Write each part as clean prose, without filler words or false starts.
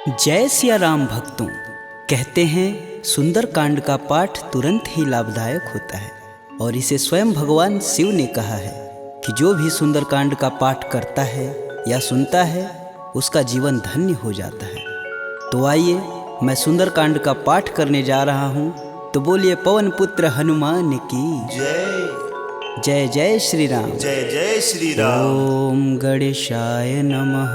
जय सिया राम भक्तों। कहते हैं सुंदरकांड का पाठ तुरंत ही लाभदायक होता है और इसे स्वयं भगवान शिव ने कहा है कि जो भी सुंदरकांड का पाठ करता है या सुनता है उसका जीवन धन्य हो जाता है। तो आइए मैं सुंदरकांड का पाठ करने जा रहा हूँ, तो बोलिए पवन पुत्र हनुमान की जय जय। जय श्री राम। जय जय श्री राम। ओम गणेशाय नमः।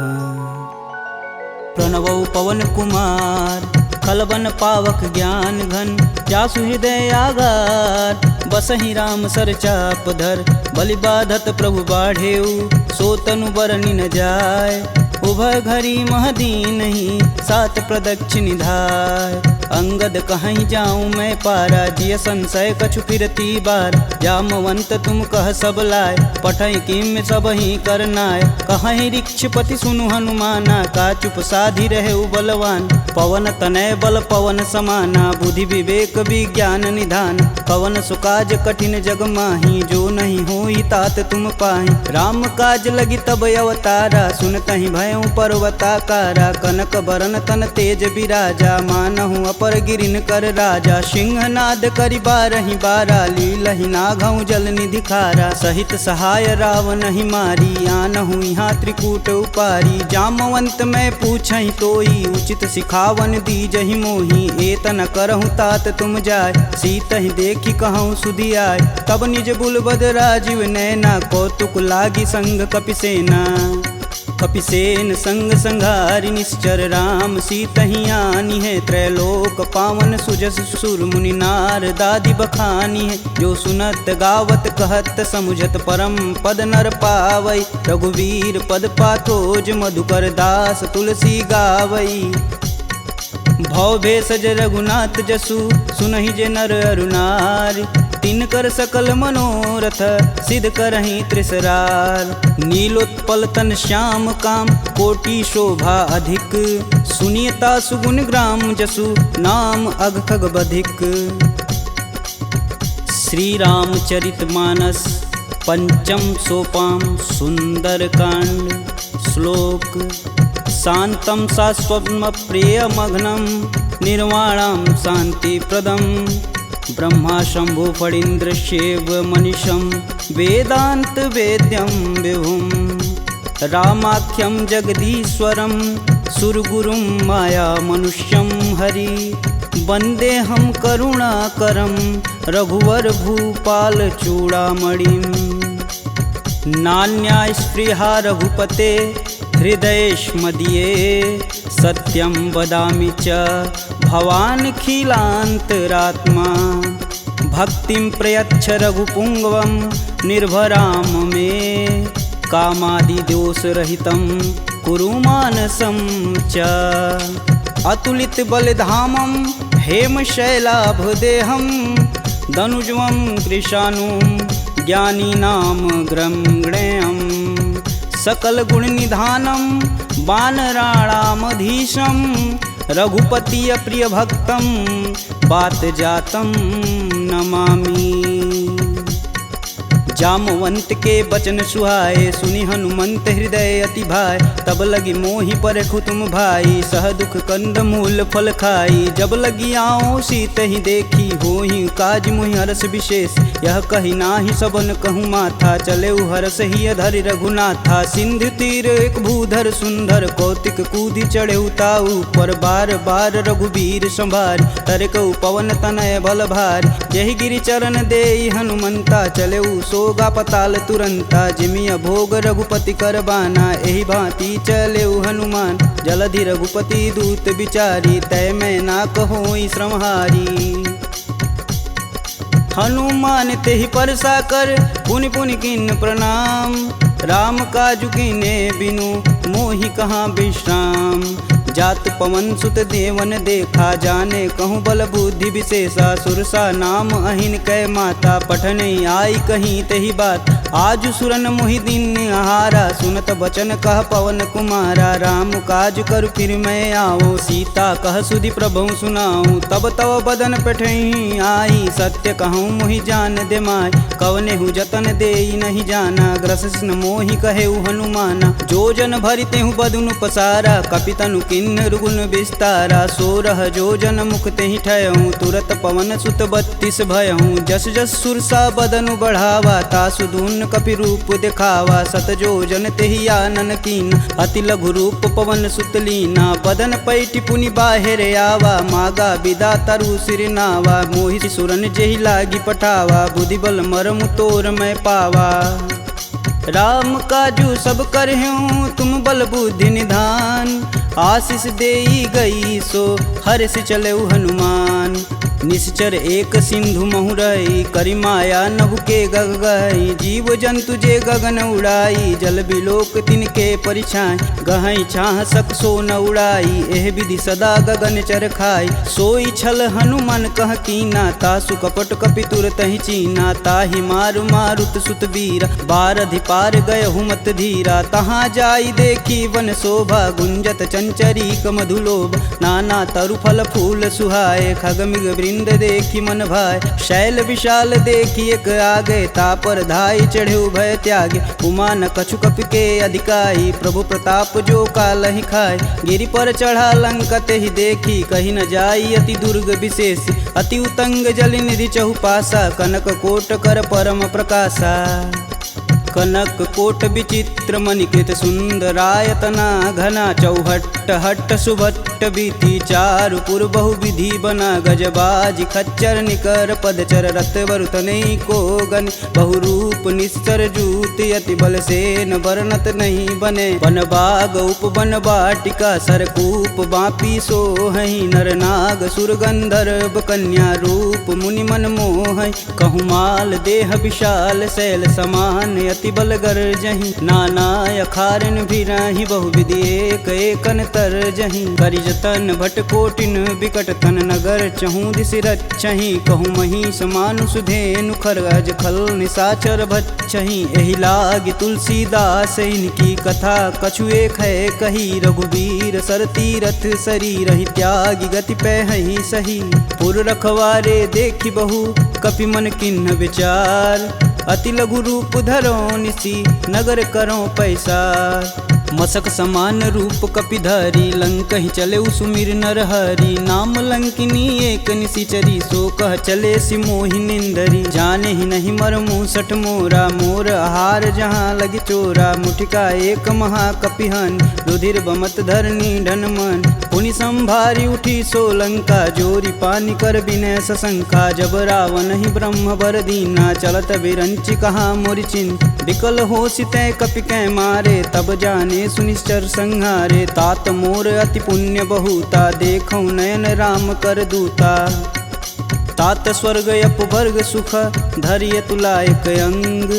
प्रणवौ पवन कुमार खलबन पावक ज्ञान घन, जासु हृदय आगार बसहि राम सर चाप धर। बलि बाधत प्रभु बाढ़ेऊ, सो तनु बरनि न जाय। उभय घरी महदीनहि, सात प्रदक्षिण धाय। अंगद कहीं जाऊं मैं पारा, जिय संशय कछु फिरती बार। जामवंत तुम कह सब लाय, पठई किम सब ही करनाय। कहीं ऋक्षपति सुनु हनुमाना, का चुप साधि रहे बलवान। पवन तनय बल पवन समाना, बुद्धि विवेक विज्ञान निधान। पवन सुकाज कठिन जग माही, जो नहीं होई तात तुम पाही। राम काज लगी तब अवतारा, सुनतहि भयउ पर्वताकारा। कनक बरन तन तेज बिराजा, मानहु अपर गिरिन कर राजा। सिंहनाद करि बारहि बारा, लीलहि नाघउ जल निधि खारा। सहित सहाय रावण ही मारी, आनहु यहाँ त्रिकूट उपारी। जामवंत मैं पूछहि तोई, उचित सिखावन दीजहि मोहि। एतन करहु तात तुम जाय, सीतहि देखि कहूँ सुधि आय। तब निज बुलबद राजीव नैना, कौतुक लागी संग कपिसेना। कपिसेन संग संघारि निश्चर, राम सीतहि आनी है। त्रैलोक पावन सुजस सुर मुनि नार दादि बखानी है। जो सुनत गावत कहत समुझत, परम पद नर पावई। रघुवीर पद पाथोज, मधुकर दास तुलसी गावई। भव भेषज रघुनाथ जसु, सुनहि जे नर अरुनार। तिनकर सकल मनोरथ, सिद्ध करहि त्रिसरार। नीलोत्पल तन श्याम काम, कोटि शोभा अधिक। सुनियता सुगुण ग्राम जसु, नाम अघ खग बधिक। श्री रामचरित मानस पंचम सोपान सुंदरकांड। श्लोक शांतं शाश्वतं प्रियमघ्नं, निर्वाणं शांतिप्रदं। ब्रह्मा शंभु फणीन्द्रशैव मनीषं, वेदांत वेद्यं विभुं। रामाख्यं जगदीश्वरं, सुरगुरुं माया मनुष्यं हरि। वन्देऽहं करुणाकरं, रघुवर भूपाल चूड़ामणिं। नान्या स्पृहा रघुपते, हृदयेष्मदीये। सत्यं वदामि च भवानखिलान्तरात्मा। भक्तिं प्रयच्छ रघुपुङ्गवं, निर्भराम मे। कामादिदोषरहितं कुरु मानसं च। अतुलित बलधामं, हेमशैलाभदेहं। दनुजवं कृशानुं, ज्ञानीनां ग्रंगणेयम्। सकल गुण निधानं, वानराणामधीशं। रघुपति प्रिय भक्तं, बात जातं नमामि। जामवंत के बचन सुहाए, सुनि हनुमंत हृदय अति भाय। तब लगी मोहि परखु तुम भाई, सह दुख कंद मूल फल खाई। जब लगी आओ सीत ही देखी, होहि काज मुहि हरस विशेष। यह कही नाही सबन कहूँ माथा, चले हरस ही अधरि रघुनाथा। सिंधु तीर एक भूधर सुंदर, कौतिक कूदि चढ़े ताऊ पर। बार बार रघुबीर संभार, तरकऊ पवन तनय बल भार। यही गिरि चरण देई हनुमंता, चले सोगा पताल तुरंता। जिमिया भोग रघुपति करबाना, एहि भांति चले हनुमान। जलधि रघुपति दूत बिचारी, तय मैं ना कहोई श्रमहारी। हनुमान तेहि परसा कर, पुनि पुनि किन प्रणाम। राम काजु कीने बिनु, मोहि कहाँ विश्राम। जात पवन सुत देवन देखा, जाने कहूँ बल बुद्धि विशेषा। सुरसा नाम अहिन कै माता, पठन आई कहीं तही बात। आज सुरन मोहि दिन आहारा, सुनत बचन कह पवन कुमारा। राम काज कर फिर मैं आओ, सीता कह सुधि प्रभु सुनाऊं। तब तव बदन पठई आई, सत्य कहूँ मोहि जान दे माय। कवने हु जतन देई नहीं जाना, ग्रसिन मोहि कहे हनुमाना। जो जन भरिते हूँ बदनु पसारा, कपितनु किन किन्नर गुण विस्तारा 16 जोजन मुख तेहि ठयहूँ तुरत पवन सुत 32 भयहूँ जस जस सुरसा बदनु बढ़ावा तासु दून कपि रूप दिखावा 7 जोजन तेहि आनन कीन अति लघु रूप पवन सुत लीना बदन पैठि पुनि बाहिर आवा मागा विदा तरु सिर नावा मोहि सुरन जेहि लागी पठावा बुद्धि बल मरमु तोर मैं पावा राम काजू सब करहूँ तुम बल बुद्धि निधान आशीष देई गई सो हर्ष चलऊ हनुमान निश्चर एक सिंधु महुरई करि माया नभु के गग गई जीव जंतु जे गगन उड़ाई जल बिलोक तिनके परिछाई गहई छाह सक सो न उड़ाई एह विधि सदा गगन चर खाई सोई छल हनुमान कह कीना तासु कपट कपि तुरत ही चीना ताहि मारु मारुत सुत वीर बारधि पार गय हुमत धीरा तहाँ जाई देखी वन शोभा गुंजत चंचरी मधुलोभ नाना तरु फल फूल सुहाए खगमिग वृंद देखी मन भाय शैल विशाल देखी एक आगे तापर धाई चढ़े भय त्यागे उमा न कछु कपि के अधिकाई प्रभु प्रताप जो कालहि खाए गिरि पर चढ़ा लंका तेहि देखी कहीं न जाई अति दुर्ग विशेष अति उतंग जल निधि चहुपासा कनक कोट कर परम प्रकाशा कनक कोट विचित्र मणिकृत सुंदरायतना घना चौहट्ट हट्ट सुभट्ट बीती चारु पुर बहु विधि बना गजबाजी खच्चर निकर पदचर रथ वरुतने को गन बहुरूप निश्चर जूत अति बल सेन वर्णत नहीं बने वन बाग उप वन बाटिका सरकूप बापी सोहई नर नाग सुर गंधर्व कन्या रूप मुनि मन मोह कहु माल देह विशाल शैल समान अति बल गर्जहि नाना अखारन भिराहि बहुविधि एक एकन तरजहि करि जतन भट कोटिन विकट तन नगर चहु दिस रचहि कहु महिष मानुष धेनु खरगज खल निशाचर भच्छहि एहि लागी तुलसीदास इनकी कथा कछु एक है कही रघुवीर सर तीरथ शरीर ही त्यागी गति पैहि सही पुर रखवारे देखी बहु कपि मन किन्ह विचार अति लघु रूप धरो निसी नगर करो पैसार मसक समान रूप कपिधरी लंक ही चले सुमिर नर हरि नाम लंकिनी एक निशिचरी सो कह चले सिमोहि निंदरी जाने ही नहीं मर मूसठ मोरा मोर आहार जहाँ लगी चोरा मुठिका एक महाकपिहन रुधिर बमत धरनी ढन मन पुनि संभारी उठी सो लंका जोरी पानी कर विनय सशंका जब रावण ही ब्रह्म बर दीना चलत विरंचि कहा मोरि चिन्ह विकल हो सितै कपि कै मारे तब जाने सुनिश्चर संहारे तात मोर अति पुण्य बहुता देखौ नयन राम कर दूता तात स्वर्ग अपवर्ग सुख धैर्य तुलायक अंग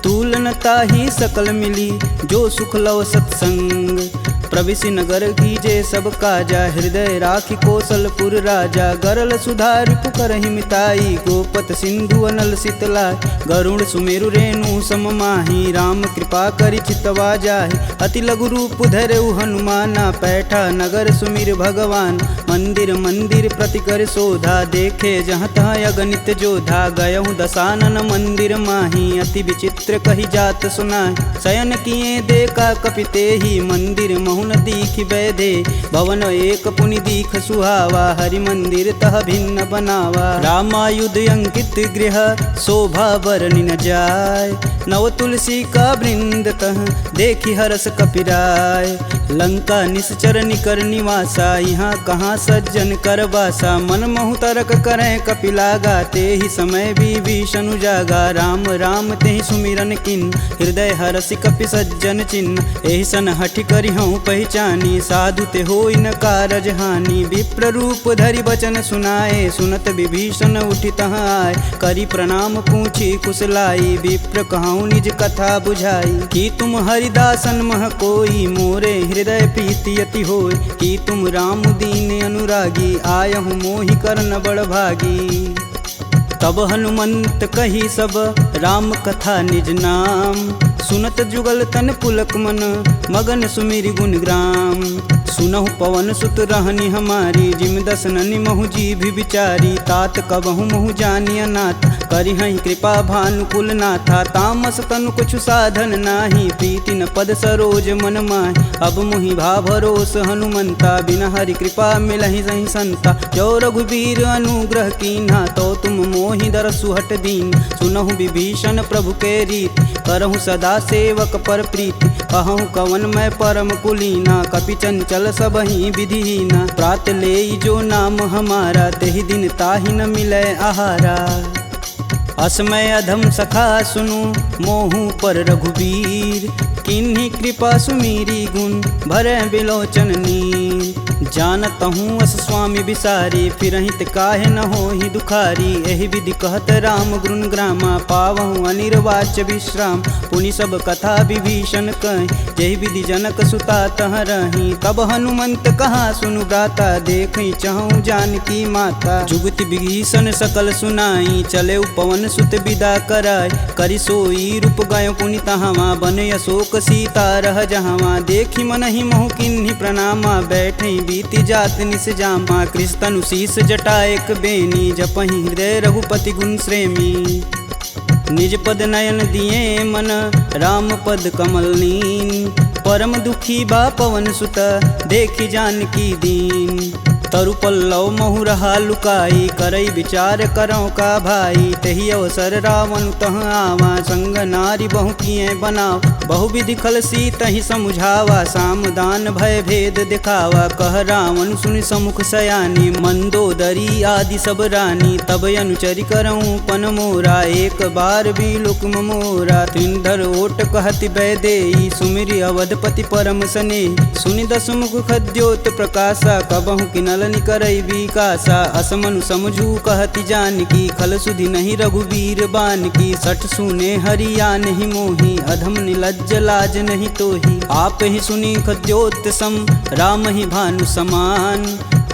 तुलन ताहि सकल मिली जो सुख लव सत्संग प्रविशि नगर कीजे सब काजा हृदय राखि कौशलपुर राजा गरल सुधार पुकरहि मिताई गोपत सिंधु अनल शीतलाय गरुड़ सुमेरु रेणु सम माही राम कृपा करि चितवा जाहि अति लघु रूप धरऊ हनुमाना पैठा नगर सुमिर भगवान मंदिर मंदिर प्रति कर शोधा देखे जहाँ तहाँ अगणित जोधा गयहु दशानन मंदिर माही अति विचित्र कही जात सुनाय शयन किए देखा कपिते ही मंदिर महुन दीख बैदे भवन एक पुनि दीख सुहावा हरि मंदिर तह भिन्न बनावा रामायुध अंकित गृह शोभा बरनि न जाय नव तुलसी का वृंद तह देखी हरस कपिराय लंका निश्चर निकर निवासा यहाँ कहाँ सज्जन कर बासा मन महु तरक करें कपिलागा ते ही समय विभीषण जागा राम राम ते ही सुमिरन किन हृदय हरसि कपि सज्जन चिन्ह एहि सन हठि करि हूँ पहचानी साधु ते होई न कारज हानि विप्र रूप धरि बचन सुनाए सुनत विभीषण उठि तहाँ आए करि प्रणाम पूछी कुशलाई विप्र कहूँ निज कथा बुझाई कि तुम हरिदासन मह कोई मोरे हृदय प्रीति अति होय कि तुम राम दीन अनुरागी आयहु मोहि करन बड़ भागी तब हनुमंत कही सब राम कथा निज नाम सुनत जुगल तन पुलक मन मगन सुमिरि गुण ग्राम। सुनहु पवन सुत रहनी हमारी जिम दसननि महु जीभ विचारी। तात कबहु महु जानी अनाथ करिहहि कृपा भानुकुल नाथा। तामस तनु कुछु साधन नाही प्रीति न पद सरोज मन माहि। अब मुहि भा भरोस हनुमंता बिना हरि कृपा मिलहि सहि संता। जो रघुबीर अनुग्रह कीन्हा तो तुम मोहि दरसु हट दीन। सुनहु विभीषण प्रभु के रीति करहु सदा सेवक पर प्रीति। कहूँ कवन मैं परम कुलीना कपि चंचल सबहि विधिहीना। प्रात लेई जो नाम हमारा तेहि दिन ताहि न मिलै आहारा। असमय अधम सखा सुनु मोहु पर रघुबीर। किन्हीं कृपा सुमीरी गुण भरै बिलोचन नीर। जानत हूँ अस स्वामी बिसारी फिरहित काहे न होहि दुखारी। एहि विधि कहत राम गुण ग्रामा पावहु अनिर्वाच्य विश्राम। पुनि सब कथा विभीषण कहि जेहि विधि जनक सुता तह रही। तब हनुमंत कहा सुनु भ्राता देखहि चहु जानकी माता। जुगति विभीषण सकल सुनाई चले पवन सुत विदा कराई। करि सोई रूप गयो पुनि तहावा बन अशोक सीता रह जहावा। देखि मनहि मोहु किन्हि प्रणामा बैठे बीति जात निस जामा। कृष्ण शीस जटा एक बेनी जपहि हृदय रघुपति गुण श्रेमी। निज पद नयन दिए मन राम पद कमल नीन। परम दुखी बा पवन सुत देखि जानकी दीन। तरु पल्लव महु रहा लुकाई करई विचार करौ का भाई। तही अवसर रावण तह आवा संग नारी बहु किए बनाव। बहु विधि खल सीतहि समुझावा साम दान भय भेद दिखावा। कह रावण सुनि समुख सयानी मंदोदरी आदि सब रानी। तब अनुचरि करऊँ पन मोरा एक बार भी लुक मोरा। त्रिंधर ओट कहति बैदेई सुमिरि अवधपति परम स्नेही। सुनि दस मुख खद्योत प्रकाशा कबहु किनल निकरई विकासा। असमनु समझू कहति जानकी खल सुधि नहीं रघुबीर बानकी। सठ सुने हरिया नहीं मोही अधम निलज्ज लाज नहीं तोही। आप ही सुनी खद्योत सम राम ही भानु समान।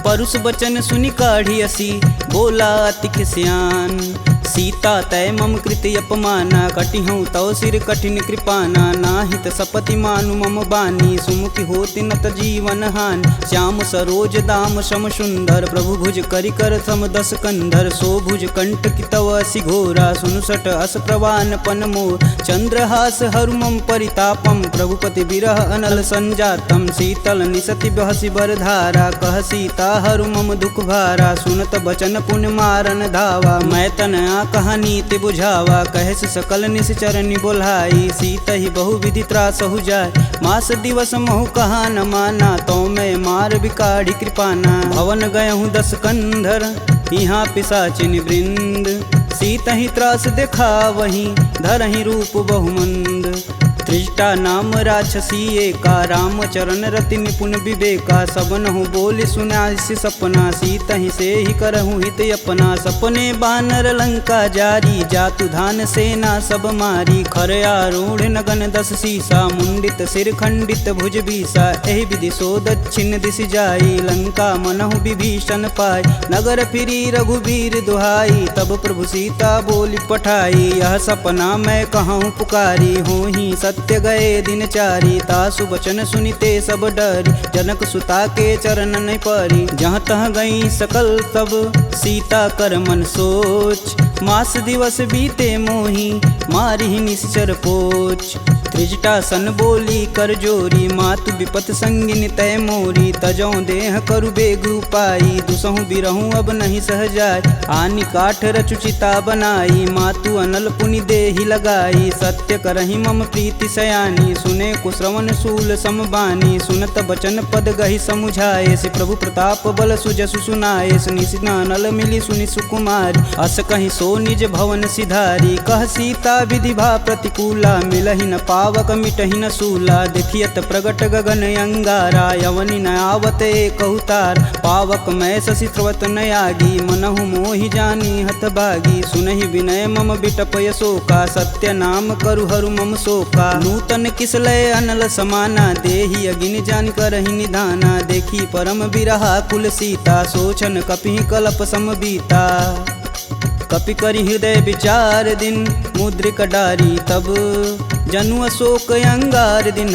परुष बचन सुनि काढ़ी असी बोला अति खिसियान। सीता तय मम कृति अपमाना कटिहूँ तव सिर कठिन कृपाना। नाहित सपति मानु मम बानी सुमुखी होति नत जीवन हानि। श्याम सरोज दाम सम सुंदर प्रभु भुज करि कर सम दस कंधर। सो भुज कंठ की तव असि घोरा सुनुसट अस प्रवान पन मोर। चंद्रहास हरु मम परितापम प्रभुपति बिरह अनल संजातम। शीतल निसति बहसि बरधारा कह सीता हरु मम दुख भारा। सुनत बचन पुण्य मारन धावा मैं तन कहानी ते बुझावा। कहस सकल निश्चरनि बोलाई सीतहि बहु विधि त्रासहु जाय। मास दिवस महु कहा न माना तो मैं मार बिकाढ़ी कृपाना। भवन गयहूँ दस कंधर यहाँ पिशाचिन वृंद। सीतहि त्रास देखा वहीं धरहि रूप बहुमंद। त्रिजटा नाम राक्षसी एका राम चरण रति निपुण विवेका। सबनहु बोली सुनासि सपना सीतहि से ही करहु हित अपना। सपने बानर लंका जारी जातु धान सेना सब मारी। खर आरूढ़ नगन दस सीसा मुंडित सिर खंडित भुज बीसा। एहि विधि सो दक्षिण दिश जाई लंका मनहु विभीषण पाई। नगर फिरी रघुबीर दुहाई तब प्रभु सीता बोली पठाई। यह सपना मैं कहूँ पुकारी होहि सत्य गए दिन चारी। तासु बचन सुनिते सब डरी जनक सुता के चरण नहीं परी। जहाँ तह गई सकल तब सीता कर मन सोच। मास दिवस बीते मोही मारी निश्चर पोच। त्रिजटा सन बोली कर जोरी मातु विपत संगिन तय मोरी। तजौ देह करु बेग उपाई दुसहु बिरहूँ अब नहीं सह जाय। आनि काठ रचुचिता बनाई मातु अनल पुनि देहि लगाई। सत्य करहि मम प्रीति सयानी सुने कुश्रवण शूल समबानी। सुनत बचन पद गहि समुझाए से प्रभु प्रताप बल सुजसु सुनाए। निशिना नल मिली सुनि सुकुमारी अस कहि सो निज भवन सिधारी। कह सीता विधि भा प्रतिकूला मिलहि न पावक मिटहि न सूला। देखियत प्रगट गगन अंगारा यवनि न आवत एक अवतार। पावक मैं शशि स्रवत न आगी मनहु मोहि जानी हत भागी। सुनहि विनय मम बिटप यशोका सत्य नाम करु हरु मम शोका। नूतन किसलय अनल समाना देहि अगिन जान करहि निधाना। देखी परम बिरहा कुल सीता सोचन कपि कलप सम बीता। कपि करि हृदय विचार दिन मुद्रिक डारी तब जनु अशोक अंगार दिन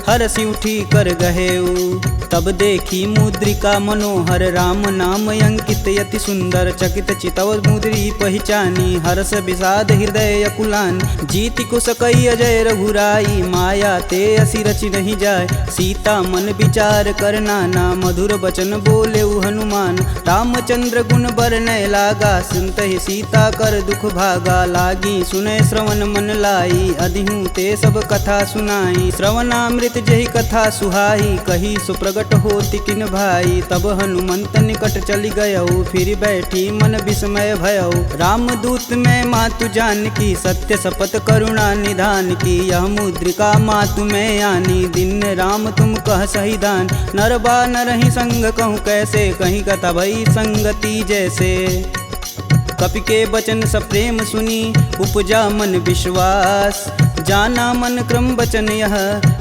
हरसि उठी कर गहेऊ। तब देखी मुद्रिका मनोहर राम नाम अंकित यति सुंदर। चकित चितव मुद्री पहचानी हर्ष विषाद हृदय अकुलान। जीति कुश कई अजय रघुराई माया ते असी रचि नहीं जाय। सीता मन विचार कर नाना मधुर वचन बोले हनुमान। रामचंद्र गुण बरनय लागा सुनत ही सीता कर दुख भागा। लागी सुनय श्रवण मन लाई अधिहूँ ते सब कथा सुनाई। श्रवणामृत जही कथा सुहाई कही सुप्रगट होति किन भाई। तब हनुमंत निकट चली गयऊ फिर बैठी मन विस्मय भयऊ। रामदूत में मातु जानकी सत्य शपथ करुणा निधान की। यह मुद्रिका मातु में आनी दिन राम तुम कह सही दान। नरबा नरहि संग कहूँ कैसे कहीं कथा भई संगति जैसे। कपि के वचन सप्रेम सुनी उपजा मन विश्वास। जाना मन क्रम वचन यह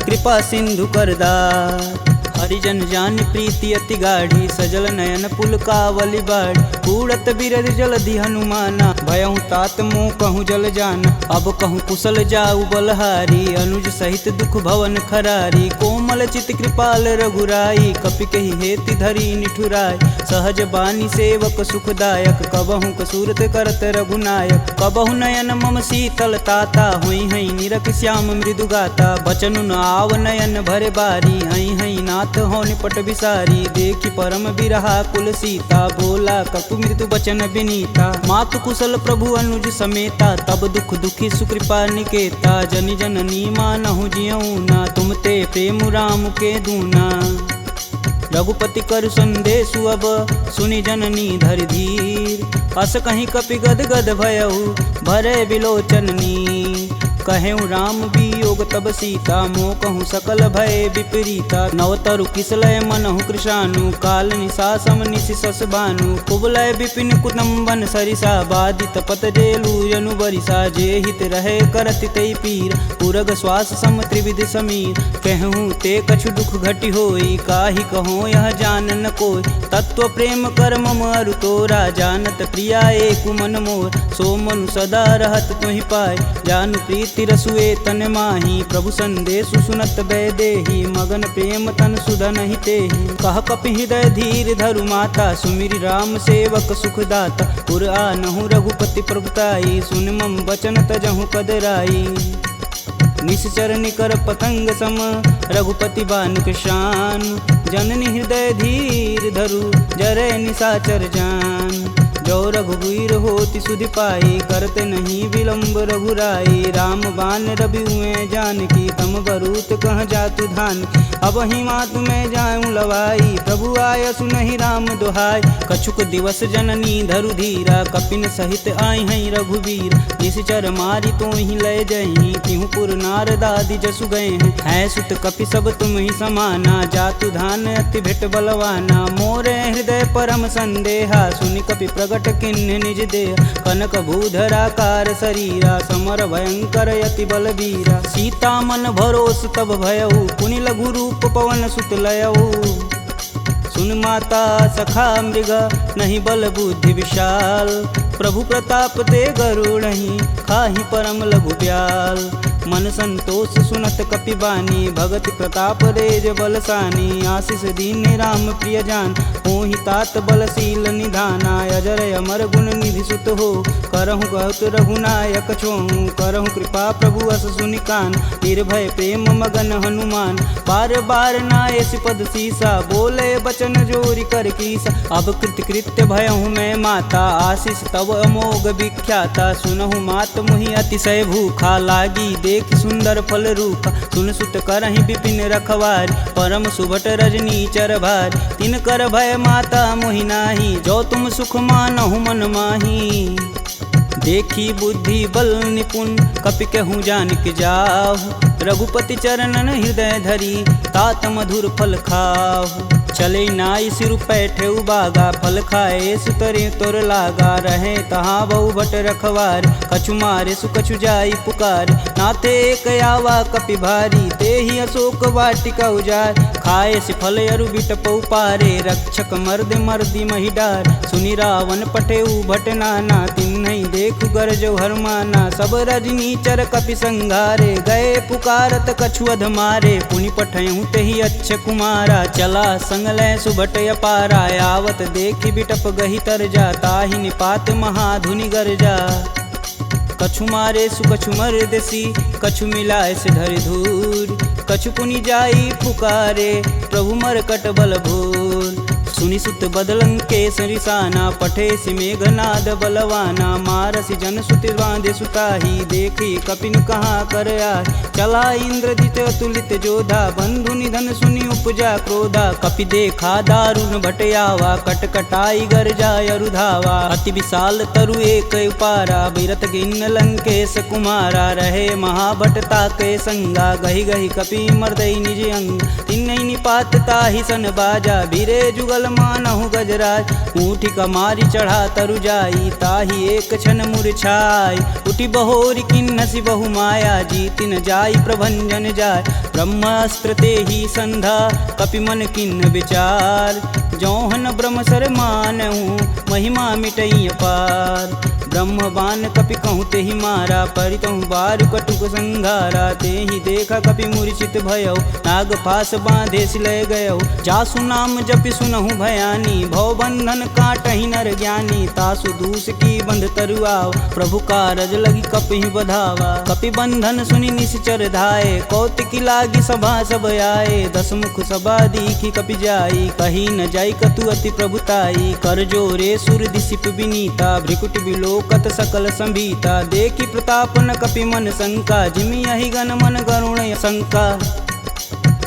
कृपा सिंधु करदार। हरिजन जान प्रीति अति गाढ़ी सजल नयन पुलकावली बाढ़। कूड़त बिरद जलधि हनुमाना भयहु तात मोह कहूँ जल जान। अब कहूँ कुशल जाऊ बलहारी अनुज सहित दुख भवन खरारी। कोमल चित कृपाल रघुराई कपि कहि हेति धरी निठुराय। सहज बानी सेवक सुखदायक कबहु कसूरत करत रघुनायक। कबहु नयन मम शीतल ताता हुई हई निरख श्याम मृदु गाता। बचनु न आव नयन भरे बारी हई हई नाथ हो निपट विसारी। देखी परम बिरहा कुल सीता बोला कपु मृदु बचन विनीता। मातु कुशल प्रभु अनुज समेता तब दुख दुखी सुकृपा निकेता। जनि जननी मानहु जियऊ ना तुम ते प्रेम राम के दूना। रघुपति कर संदेशु अब सुनि जननी धरि धीर। अस कहीं कपि गद गद भयऊ भरे विलोचन नीर। कहेऊ राम वियोग तब सीता मोह कहूँ सकल भय विपरीता। नवतरु किसलय मनहु कृशानु काल निशा सम निशिशस भानु। कुबलय विपिन कुटुम्बन सरिसा बाधित पत जेलु जनु बरिसा। जे हित रहे करति तै पीर पुरग श्वास सम त्रिविध समीर। कहूँ ते कछु दुख घटि होई काहि कहो यह जान न कोई। तत्व प्रेम कर मम अरु तोरा जानत प्रिया एक मन मोर। सो मनु सदा रहत तुहि पाय जानु प्रीति रसुए तन माही। प्रभु संदेशु सुनत बैदेही मगन प्रेम तन सुधन ही तेहि। कह कपि हृदय धीर धरु माता सुमिरि राम सेवक सुखदाता। पुर आनहु रघुपति प्रभुताई सुन मम वचन तजहु कदराई। निश्चर निकर पतंग सम रघुपति बान कृशान। जननी हृदय धीर धरु जरै निशाचर जान। जो रघुवीर होति सुधि पाई करते नहीं विलम्ब रघुराई। राम बान रवि हुए जानकी तम बरूत कह जातु धान। अब ही मातु में जाऊँ लवाई प्रभु आय सुनहि राम दुहाई। कछुक दिवस जननी धरु धीरा कपिन सहित आई हैं रघुवीर। निश्चर मारी तो ही लय जही तिहु पुर नारदादि जसु गए हैं। है सुत कपि सब तुम ही समाना जातु धान अति भेट बलवाना। मोरे हृदय परम संदेहा सुनि कपि प्रगट किन्ह निज देह। कनक भूधराकार शरीरा समर भयंकर यति बलबीरा। सीता मन भरोस तब भयऊ पुनि लघु रूप पवन सुत लयऊ। सुन माता सखा मृग नहीं बल बुद्धि विशाल। प्रभु प्रताप ते गरुड़हि खाहि परम लघु ब्याल। मन संतोष सुनत कपि बानी भगति प्रताप रेज बलसानी। आशीष दीन राम प्रिय जान होहि तात बलशील निधाना। अजर अमर गुण निधि सुत हो करहु कहत रघुनायक छोहु। करहु कृपा प्रभु अस सुनि कान निर्भय प्रेम मगन हनुमान। बार बार नायस पद सीसा बोले बचन जोरि कर कीसा। अब कृत्य भयहु मैं माता आशीष तब अमोघ विख्याता। सुनहु मात मुहि अतिशय भूखा लागी देख सुंदर फल रूपा। सुन सुत करहि विपिन रखवार परम सुभट रजनी चर भार। तिन कर भय माता मोहि नाही जो तुम सुख मानहु मन माही। देखी बुद्धि बल निपुण कपि कहूँ जानिक जाहु। रघुपति चरणन हृदय धरी तात मधुर फल खाहु। चले नाई सिर पैठे उबागा फल खाए सुतरे तोर लागा। रहे तहाँ बहु भट रखवार कछु मारे सुकछु जाई पुकार। नाथे एक आवा कपि भारी ते ही अशोक वाटिका उजार। खाए से फल अरु बिटपौ पारे रक्षक मर्द मर्दी महिडार। सुनि रावण पठे भट नाना तिन्हि देखु गरजौ हरमाना। सब रजनीचर कपि संघारे, गए पुकारत कछु अधमारे। पुनि पठयहु तेहि अच्छ कुमारा, चला संग लय सुभट अपारा। आवत देखि बिटप गही तरजा, ताहि निपात महाधुनि गरजा। कछु मारे सु कछु मर्दसी, कछु मिलाए से धरि धूर। कछु पुनि जाई पुकारे, प्रभु मरकट बल भूर। सुनि सुत बदलंके सरिसाना, पठे सि मेघनाद बलवाना। मारसि जन सुति बांधे सुताही, देखी कपिन कहाँ कर आए। चला इंद्रजित अतुलित जोधा, बंधु निधन सुनि उपजा क्रोधा। कपि देखा दारुण भटयावा, कटकटाई गरजा अरुधावा। अति विशाल तरु एक उपारा, बिरत गिन्न लंकेश कुमारा। रहे महाभट ताके संगा, गही गही कपि मर्दई निज अंग। तिन्नई निपात ताहि सन बाजा, बीरे जुगल मानहु गजराज। ऊँठी कमारी चढ़ा तरु जाई, ताहि एक क्षण मूर्छाई। उठी बहोरी किन्नसी बहु माया, जीतिन जाई प्रभंजन जाय। ब्रह्मास्त्र तेहि संधा, कपि मन किन्न विचार। जौहन ब्रह्म सर मानहु, महिमा मिटई अपार। ब्रह्म बान कपि कहूँ तेहि मारा, परितहु बारु कटुक संघारा। तेहि देखा कपि मूर्छित भयौ, नाग फास बांधे सिलय गयौ। जासु नाम जपि सुनहु भयानी, भव बंधन काटहि नर ज्ञानी। तासु दूस की बंध तरुआव, प्रभु कारज लगी कपि बधावा। कपि बंधन सुनि निश्चर धाये, कौतिकी लागी सभा सब आए। दस मुख सभा दीखी कपि जाई, कही न जाई कतु अति प्रभुताई। कर जोरे सुर दिसिप विनीता, भ्रिकुट बिलोकत सकल संभीता। देखी प्रताप न कपि मन शंका, जिमि यही गण मन गरुण शंका।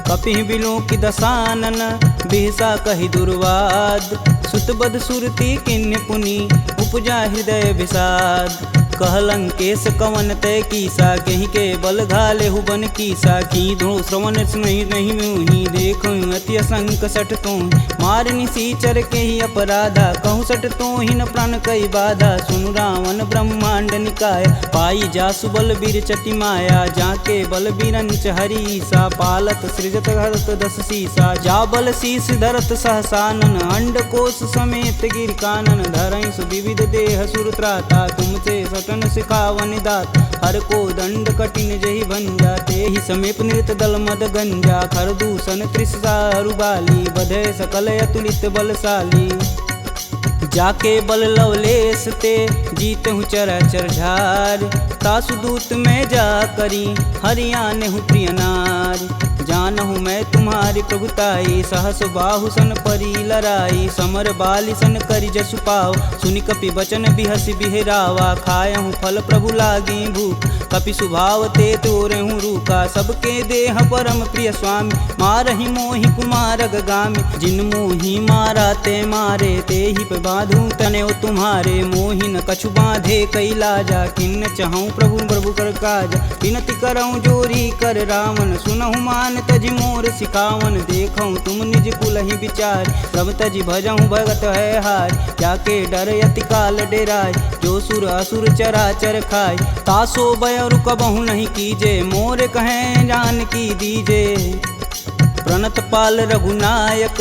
कपि बिलोकि दसानन, बिहसा कहि दुर्वाद। सुतबद सुरति किन्ह पुनि, उपजा हृदय विषाद। कहलंकेश कवन तय कीसा, कहीं के बल घाले हुबन कीसा। की धो श्रवण नहीं नहीं मुहि, देखो अति असंक सठ तो। मार निसीचर के ही अपराधा, कहूँ सठ तो ही न प्राण कई बाधा। सुनु रावण ब्रह्मांड निकाय, पाई जासु बल बीर चटी माया। जाके बल बीरंच हरीसा, पालत सृजत हरत दस सीसा। जा बल शीस धरत सहसानन, अंड कोश समेत गिर कानन। धरई सुविविध देह सुर त्राता, तुमसे सटन सिखावन दात। हर को दंड कठिन जही भंजा, तेहि समीप नृत दल मद गंजा। खर दूषण त्रिषा अरुबाली, बधे सकल अतुलित बलशाली। जाके बल लवलेश ते, जीतहु चराचर झार। तासु दूत में जा करी, हरियाणहु प्रिय नार। जानहु मैं तुम्हारी प्रभुताई, सहस बाहु सन परी लराई। समर बाली सन करि जसु पाव, सुनि कपि बचन बिहसि बिहरावा। खायहु फल प्रभु लागी भूख, कपि सुभाव ते तोरहु रूखा। सबके देह परम प्रिय स्वामी, मारहि मोहि कुमार गामी। जिन मोहि मारा ते मारे, तेहि पे बांधु तनेउ तुम्हारे। मोहि न कछु बांधे कई लाजा, किन्न चहऊँ प्रभु प्रभु कर काज। विनति करऊँ जोरी कर रावण, सुनहु मान तजि मोर सिखावन। देखऊँ तुम निज कुलहि विचार, प्रभ तजि भजऊँ भगत है हार। जाके डर यति काल डेराय, जो सुर असुर चराचर खाय। तासो भय रुकबहु नहीं कीजे, मोर कहें जान की दीजे। प्रणत पाल रघुनायक,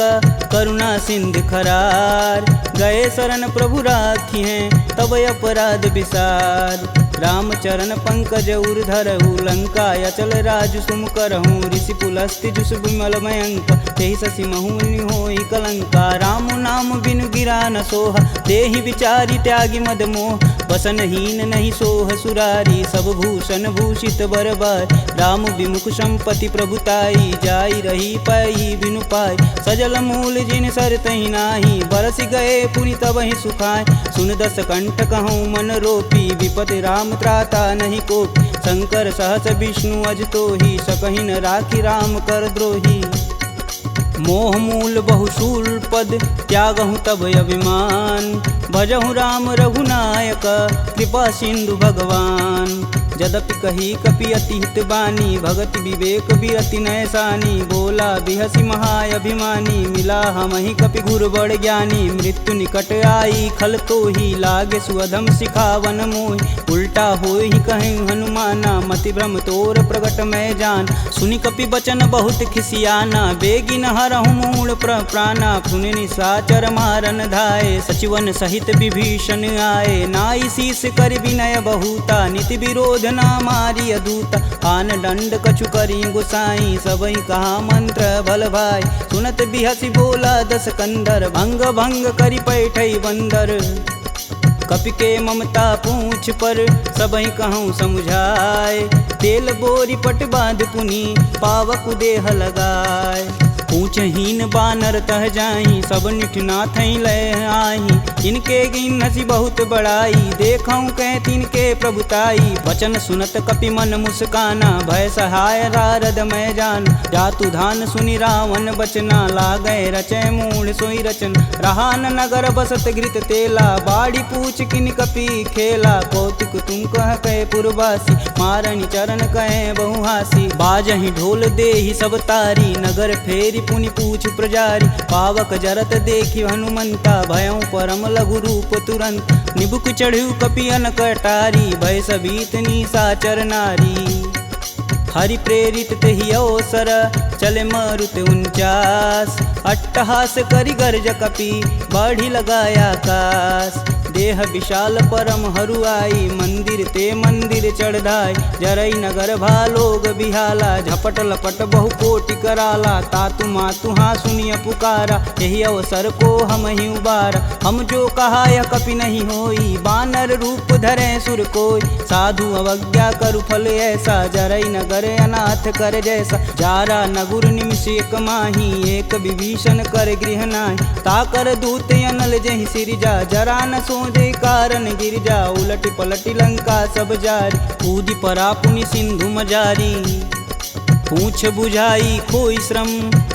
करुणा सिंध खरार। गए शरण प्रभु राखी हैं, तब अपराध विसार। रामचरण पंकज उर धरहु, लंका अचल राजु सुम करहूँ। ऋषि पुलस्ति जुस विमल मयंक, तेहि शशि महुनि होई कलंका। राम नाम बिनु गिरा न सोहा, देहि विचारी त्यागी मद मोह। वसनहीन नहीं सोह सुरारी, सब भूषण भूषित बरबार। राम विमुख संपत्ति प्रभुताई, जाई रही पाई बिनु पाई। सजल मूल जिन सर तहि नाही, बरस गए पुनि तबहि सुखाय। सुन दस कंठ कहूँ मन रोपी, विपति राम त्राता नहीं कोपी। शंकर सहस विष्णु अज तोहि, सकहि न राखी राम कर द्रोही। मोह मूल बहुशूल पद, त्यागहु तब अभिमान। भजहु राम रघुनायक, कृपा सिंधु भगवान। यद्यपि कही कपि अति हित बानी, भगति विवेक बिरति नैसानी। बोला बिहसी महाअभिमानी, मिला हमहि कपि गुर बड़ ज्ञानी। मृत्यु निकट आई खल तो ही, लागे सुअधम सिखावन मोहि। उल्टा होई कहीं हनुमाना, मति भ्रम तोर प्रगट मैं जान। सुनि कपि बचन बहुत खिसियाना, बेगिन हरहु मूल प्राणा। पुनि निशाचर मारन धाये, सचिवन सहित विभीषण आए। नाई शीस कर विनय बहुता, नीति विरोध ना मारी अदूता। आन दंड कछु करी गुसाई, सबई कहा मंत्र बल भाई। सुनत बिहसी बोला दस कंदर, भंग भंग करि पैठई बंदर। कपि के ममता पूछ पर, सबई कहूँ समझाए। तेल बोरी पट बांध पुनि, पावक देह लगाए। पूछहीन बानर तह जाही, सब निठना थई लय आही। इनके गिन हसी बहुत बड़ाई, देखऊँ कह तिनके प्रभुताई। वचन सुनत कपि मन मुस्काना, भय सहाय नारद मैं जान। जातु धान सुनि रावण बचना, लागै रचय मूढ़ सोई रचन। रहा न नगर बसत घृत तेला, बाड़ी पूछ किन कपि खेला। कौतुक तुम कह कहे पुरवासी, मारनि चरण कहे बहुहासी। बाजहि ढोल देहि सब तारी, नगर फेरी पुनि पूछ प्रजारी। पावक जरत देखि हनुमंता, भयं परम लघु रूप तुरंत। निबुक चढ़ु कपि अनक अटारी, भय सबीत निशाचर नारी। हरि प्रेरित तेहि अवसर, चले मारुत 49। अट्टहास करि गर्ज कपि, बाढ़ि लगाया आकाश। देह विशाल परम हरुआई, मंदिर ते मंदिर चढ़ाई। जरई नगर भालोग बिहाला, झपट लपट बहु कोटि कराला। तातु मातु हाँ सुनिय पुकारा, यही अवसर को हम ही उबारा। हम जो कहा यह कपि नहीं होई, बानर रूप धरे सुर कोई। साधु अवज्ञा करु फल ऐसा, जरई नगर अनाथ कर जैसा। जारा नगुर निमिष एक माही, एक विभीषण कर गृह नाहि। ताकर दूत अनल जहि सिरजा, जरा न सोजे कारण गिरजा। उलटि पलटि लंका सब जारी, कूदि परा पुनि सिंधु मजारी। पूछ बुझाई खोई श्रम,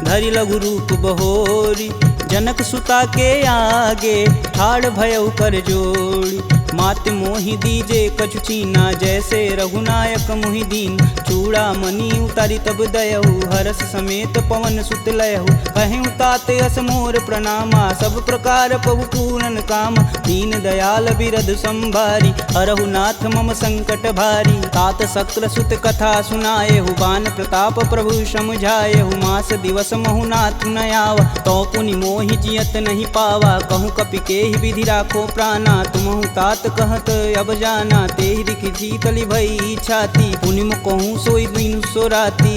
धरि लघु रूप बहोरी। जनक सुता के आगे, ठाड़ भयउ कर जोड़ी। मात मोहि दीजे कछु चीना, जैसे रघुनायक मोहि दीन। चूड़ा मणि उतारी तब दयहु, हरस समेत पवन सुत लयहु। कहें तात यस मोर प्रणामा, सब प्रकार प्रभु पूरन काम। दीन दयाल बिरध संभारी, हरहु नाथ मम संकट भारी। तात शक्र सुत कथा सुनाएहु, बान प्रताप प्रभु समझाएहु। मास दिवस महु नाथ न आवा, तो पुनि मोहि जियत नहीं पावा। कहूँ कपि केहि विधि राखो प्राणा, तुमहु तात कहत अब जाना। तेहि दिखि शीतलि भई छाती, पुनि कहूँ सोई दिन सो राती।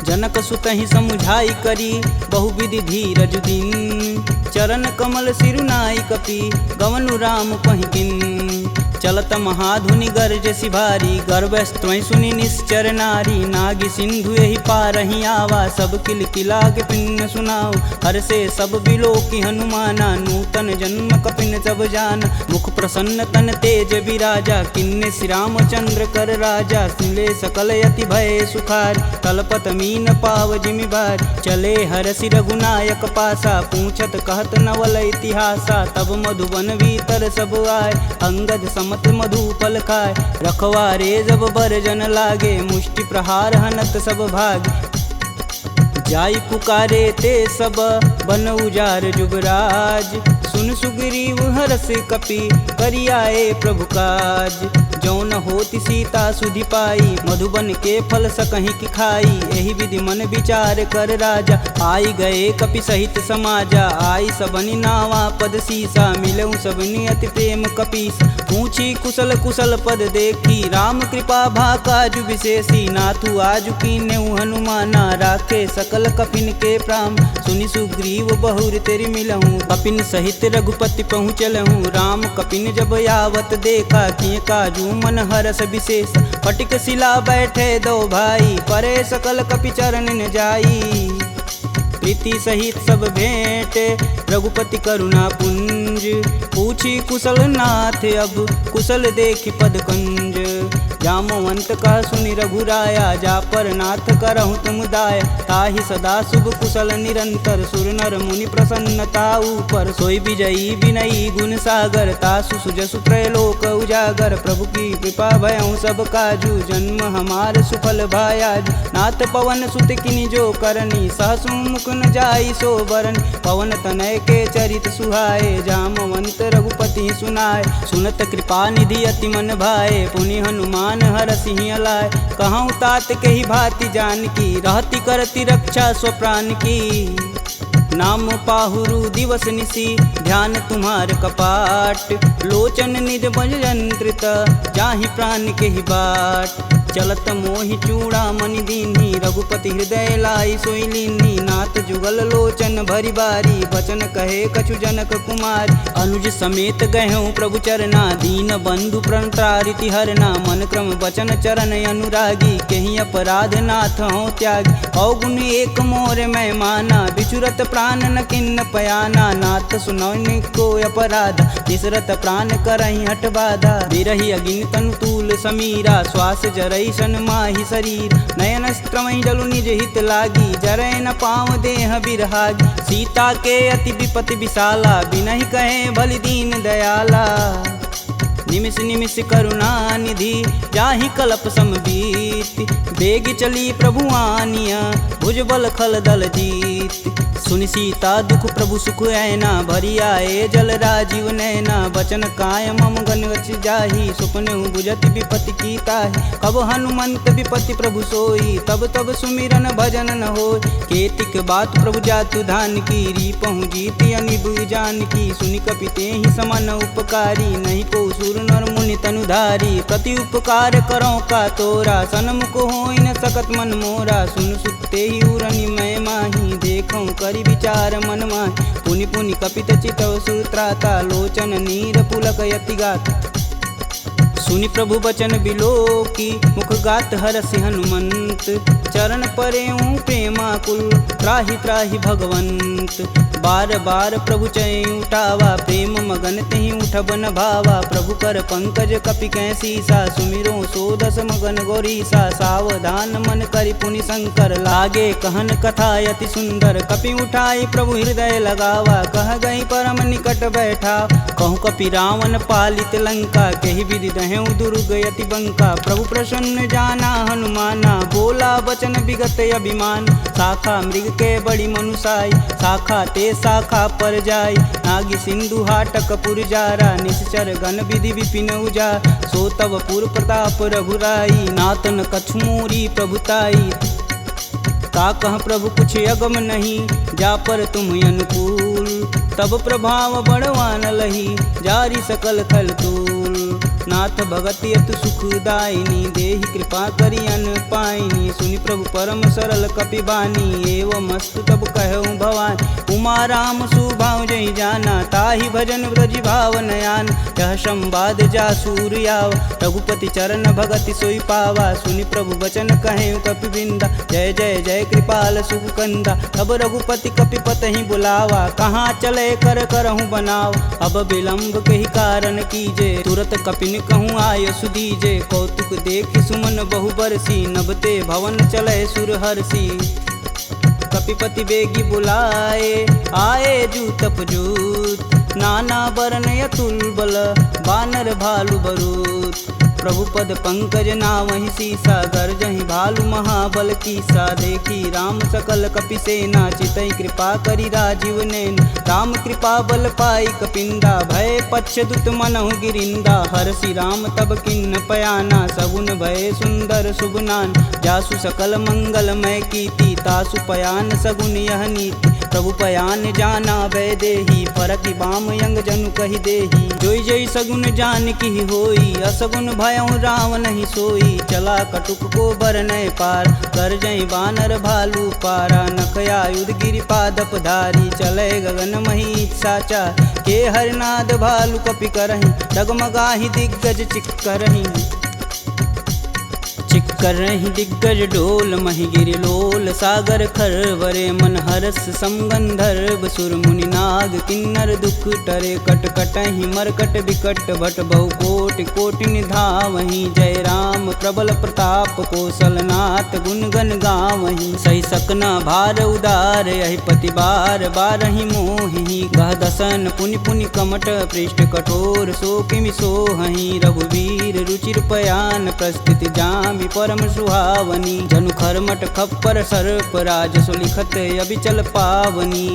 जनक सुतहि समुझाई करी, बहुविधि धीरज दिन। चरण कमल सिरुनाई कपि, गवनु राम पहिकिन। चलत महाधुनि गर्ज सिभारी, गर्भस्त्वं सुनि निश्चर नारी। नागी सिंधु यही पारहि आवा, सब किल किला के पिन सुनाओ। हर से सब बिलोकि हनुमाना, नूतन जन्म कपिन सब जान। मुख प्रसन्न तन तेज विराजा, किन्ने श्री रामचंद्र कर राजा। सुले सकल यति भय सुखार, तलपत मीन पाव जिमि बार। चले हरसि रघुनायक पासा, पूछत कहत नवल इतिहासा। तब मधुबन भीतर सब आए, अंगद मत मधुपल खाए। रखवारे जब बरजन लागे, मुष्टि प्रहार हनत सब भाग। जाई पुकारे ते सब, बन उजार जुबराज। सुन सुग्रीव हरस कपि, करियाए प्रभु काज। जौन होति सीता सुधि पाई, मधुबन के फल सकहि की खाई। एहि विधि मन विचार कर राजा, आई गए कपि सहित समाजा। आई सबनि नावा पद सीसा, मिलऊँ सबनि अति प्रेम कपीस। पूछी कुशल कुशल पद देखी, राम कृपा भा काजु विशेषी। नाथु आजु कीन्हु हनुमाना, राखे सकल कपिन के प्राम। सुनि सुग्रीव बहुर तेरि मिलहूँ, कपिन सहित रघुपति पहुँचलहूँ। राम कपिन जब यावत देखा, किए काजू मन हरस विशेष। फटिक शिला बैठे दो भाई, परे सकल कपि चरण न जाई। प्रीति सहित सब भेंट, रघुपति करुणा पुंज। पूछी कुशल नाथ अब कुशल देखि पद कंज। जामवंत कह सुनि रघुराया जा पर नाथ करहु तुम दाया। ताहि सदा शुभ कुशल निरंतर सुर नर मुनि प्रसन्नता ऊपर। सोई विजयी विनयी गुण सागर तासु सुजसु त्रैलोक उजागर। प्रभु की कृपा भयउ सब काजू जन्म हमार सुफल भायाज। नाथ पवन सुत किनि जो करनी सहसु मुख न जाई सो बरन। पवन तनय के चरित सुहाए जामवंत रघुपति सुनाए। सुनत कृपा निधि अति मन भाए पुनि हनुमान हर सिंह लाए। कहूँ तात के ही भांति जान की रहती करती रक्षा स्वप्राण की। नाम पाहुरु दिवस निसी ध्यान तुम्हार कपाट। लोचन निज बज यंत्रित जाहि प्राण के ही बाट। चलत मोहि चूड़ा मनि दीन्ही रघुपति हृदय लाई सोई लीन्ही। नाथ जुगल लोचन भरी बारी बचन कहे कछु जनक कुमार। अनुज समेत गहूँ प्रभु चरना दीन बंधु प्रणतारिति हरना। मन क्रम बचन चरण अनुरागी कहीं अपराध नाथ हो त्यागी। अवगुण एक मोर मैं माना बिचुरत प्राण न किन्न पयाना। नाथ सुनौनि को अपराध निसरत प्राण करहि हठ बाधा। बिरहि अगिन तनु तूल समीरा श्वास जरई सन माहि शरीर। नयन स्त्रमहि जलु निज हित लागी जरै न पाँव देह बिरहागी। सीता के अति विपति विशाला बिनहि कहे बलि दीन दयाला। निमिष निमिष करुणा निधि जाहि कलप समबीत। बेग चली प्रभु आनिया भुजबल खल दल जीत। सुनि सीता दुख प्रभु सुख ऐना भरी आए जल राजीव नैना। बचन काय मम गन गच जाहि सुपने बुझत विपति की ताहि। कब हनुमंत विपति प्रभु सोई तब तब सुमिरन भजन न होय। केतिक बात प्रभु जातु धान की रीपहु जीति अनिब जान की। सुनि कपि तेहि समन उपकारी नहीं को सुर नर मुनि तनुधारी। प्रति उपकार करो का तोरा सनमुख होई न सकत मन मोरा। सुन सुते ही उरनि मैं माही देखऊँ करि विचार मन माहि। पुनि पुनि कपित चितव सुत्राता लोचन नीर पुलक यति गाता। सुनि प्रभु बचन बिलोकी मुख गात हरसि हनुमंत। चरण परेऊँ प्रेमाकुल त्राहि त्राहि भगवंत। बार बार प्रभु चै उठावा प्रेम मगन तेहि उठब न भावा। प्रभु कर पंकज कपि कैसीसा सुमिरो सोदस मगन गौरीसा। सावधान मन करि पुनि शंकर लागे कहन कथा अति सुंदर। कपि उठाई प्रभु हृदय लगावा कह गई परम निकट बैठा। कहूँ कपि रावण पालित लंका केहि विधि दहें दुर्ग यति बंका। प्रभु प्रसन्न जाना हनुमाना बोला वचन विगत अभिमान। शाखा मृग के बड़ी मनुसाई शाखा ते शाखा पर जाई। नागी सिंधु हाटक पुर जारा निश्चर गण विधि विपिन उजा। सो तब पुर प्रताप रघुराई नातन कछुमूरी प्रभुताई। का कह प्रभु कुछ अगम नहीं जा पर तुम अनुकूल। तब प्रभाव बड़वान लही जारी सकल खल तूल। नाथ भगति अतु सुखदायिनी देहि कृपा करि अन पाइनी। सुनि प्रभु परम सरल कपि बानी एवं मस्तु तब कहऊँ भवानी। उमा राम सुभाव जहि जाना ताहि भजन ब्रज भाव नयान। यह संवाद जा सूर्याव रघुपति चरण भगति सोई पावा। सुनि प्रभु बचन कहें कपि बिंदा जय जय जय कृपाल सुख कंदा। अब रघुपति कपि पतहि बुलावा कहाँ चले कर करहूँ बनाव। अब विलंब के ही कारण कीजे तुरत कपिन कहूँ आय सुदीजे। कौतुक देख सुमन बहु बरसी नभते भवन चले सुर हर्षि। कपिपति बेगी बुलाए आए जूतप जूत। नाना वर्ण अतुल बल बानर भालु बरूत। प्रभु पद पंकज नावहि सीसा गर्जहि भालु महाबल कीसा। देखी राम सकल कपि सेना चितई कृपा करि राजीव नैन। राम कृपा बल पाई कपिंदा भय पश्चदुत मनहु गिरिंदा। हरसि राम तब किन्न पयाना सगुन भय सुंदर शुभनान। जासु सकल मंगलमय कीर्ति तासु पयान सगुन यह नीति। प्रभु पयान जाना भय देही फरकि बाम यंग जनु कहि देही। जोई जोई सगुन जान की होई असगुन भयउ राम नहीं सोई। चला कटुक को बरनय पार कर जई बानर भालू पारा। नखया युध गिरि पादप धारी चले गगन मही साचा। के हरनाद भालू कपि करहि डगमगाहि दिग्गज चिक करहि। चिक कर रही दिग्गज डोल महिगिरि लोल सागर खरवरे मन हरस समगंधर्व सुर मुनि नाग किन्नर दुख टरे कट कटहि मरकट विकट भट बहु कोटि कोटि निधावहि जय राम प्रबल प्रताप कौशलनाथ गुण गण गावहि सही सकना भार उदार यही पति बार बारहि मोहि गह दसन पुनि पुनि कमट पृष्ठ कठोर सो किमि सोहहि रघुवीर रुचिर पयान प्रस्थिति जामि परम सुहावनी जनु खरमट खप्पर सर्प राजसु लिखत अबिचल पावनी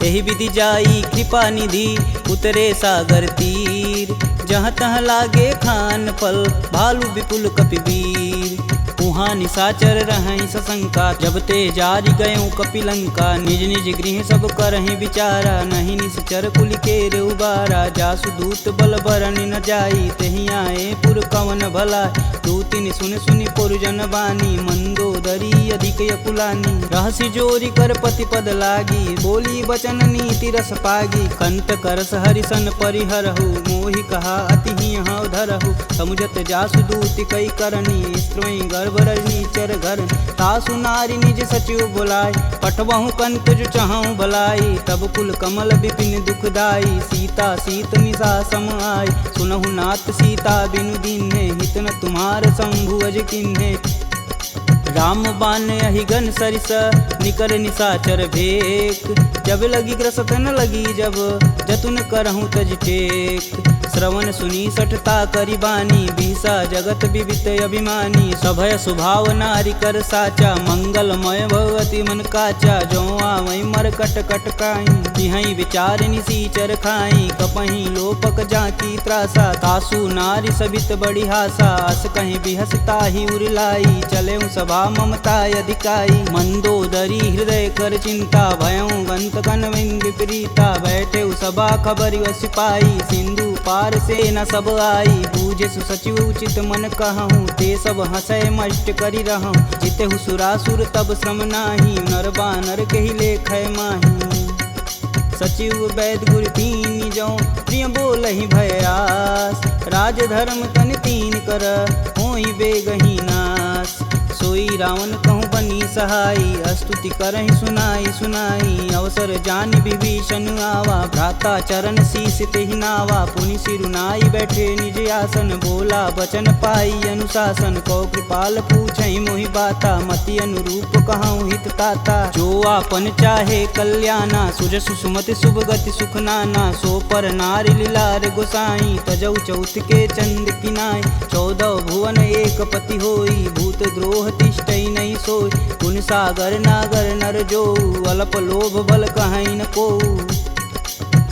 एहि विधि जाई कृपा निधि उतरे सागर तीर जहाँ तहाँ लागे खान फल भालू विपुल कपिवीर उहाँ निशाचर रहहि सशंका जब ते जारि गयों कपिलंका निज निज गृह सब करहि विचारा नहीं निश्चर कुलिकेर उबारा जासु दूत बल बरनि न जाई तेहि आए पुर कवन भला दूतिन सुन सुनि पुरजन बानी मंदोदरी अधिक यकुलानी रहसि जोरी कर पति पद लागी बोली बचन नीति रस पागी कंत करस हरिसन परिहरहु मोहि कहा अति ही हव धरहु समुझत जासु दूति कई करनी स्त्रोई गर्भ रजनी चर घर तासु नारी निज सचिव बुलाय पठबहु कंत जो चाहूं भलाई तब कुल कमल विपिन दुखदाई सीता सीत निशा सम आय सुनहु नाथ सीता बिनु दीन्हे हित न तुम्हार शंभु अज किन्हे राम बान अहिगन सरिस निकर निशाचर भेक जब लगी ग्रसत न लगी जब जतुन करहूँ तज टेक श्रवण सुनी सठता करी बानी बिहसा जगत विवित अभिमानी सभय स्वभाव नारी कर साचा मंगलमय भगवती मन काचा जो आवई मर कट कट काई तिहई विचार निसीचर खाई कपही लोपक जाकी त्रासा तासु नारी सबित बड़ी हासा अस कहीं बिहसता ही उरलाई चले सभा ममता अधिकाई मंदोदरी हृदय कर चिंता भयं गंत कनविंद विपरीता बैठे सभा खबर सिपाही सिंधु पार से न सब आई बूझे सचिव उचित मन कहूँ ते सब हंसय मष्ट करी रहूँ जिते सुरासुर तब श्रम नाही नर बानर के ही लेख माही सचिव वैद गुर तीन जो प्रिय बोल ही भयास राज धर्म तन तीन कर होई बेगही नास सोई रावण कहूँ बनी सहाई स्तुति करहि सुनाई सुनाई अवसर जान विभीषण आवा भ्राता चरण शीस तेहि नावा पुनि सिरुनाई बैठे निज आसन बोला बचन पाई अनुशासन कौ कृपाल पूछहि मोहि बाता मति अनुरूप कहूँ हित ताता जो आपन चाहे कल्याणा सुजसु सुमति शुभ गति सुख नाना सो पर नारी लीलार गोसाई तजौ चौथ के चंद किनाय 14 भुवन एक पति होई भूत द्रोह तिष्ठई नहीं सोई गुण सागर नागर नर जो अल्प लोभ बल कहीं न को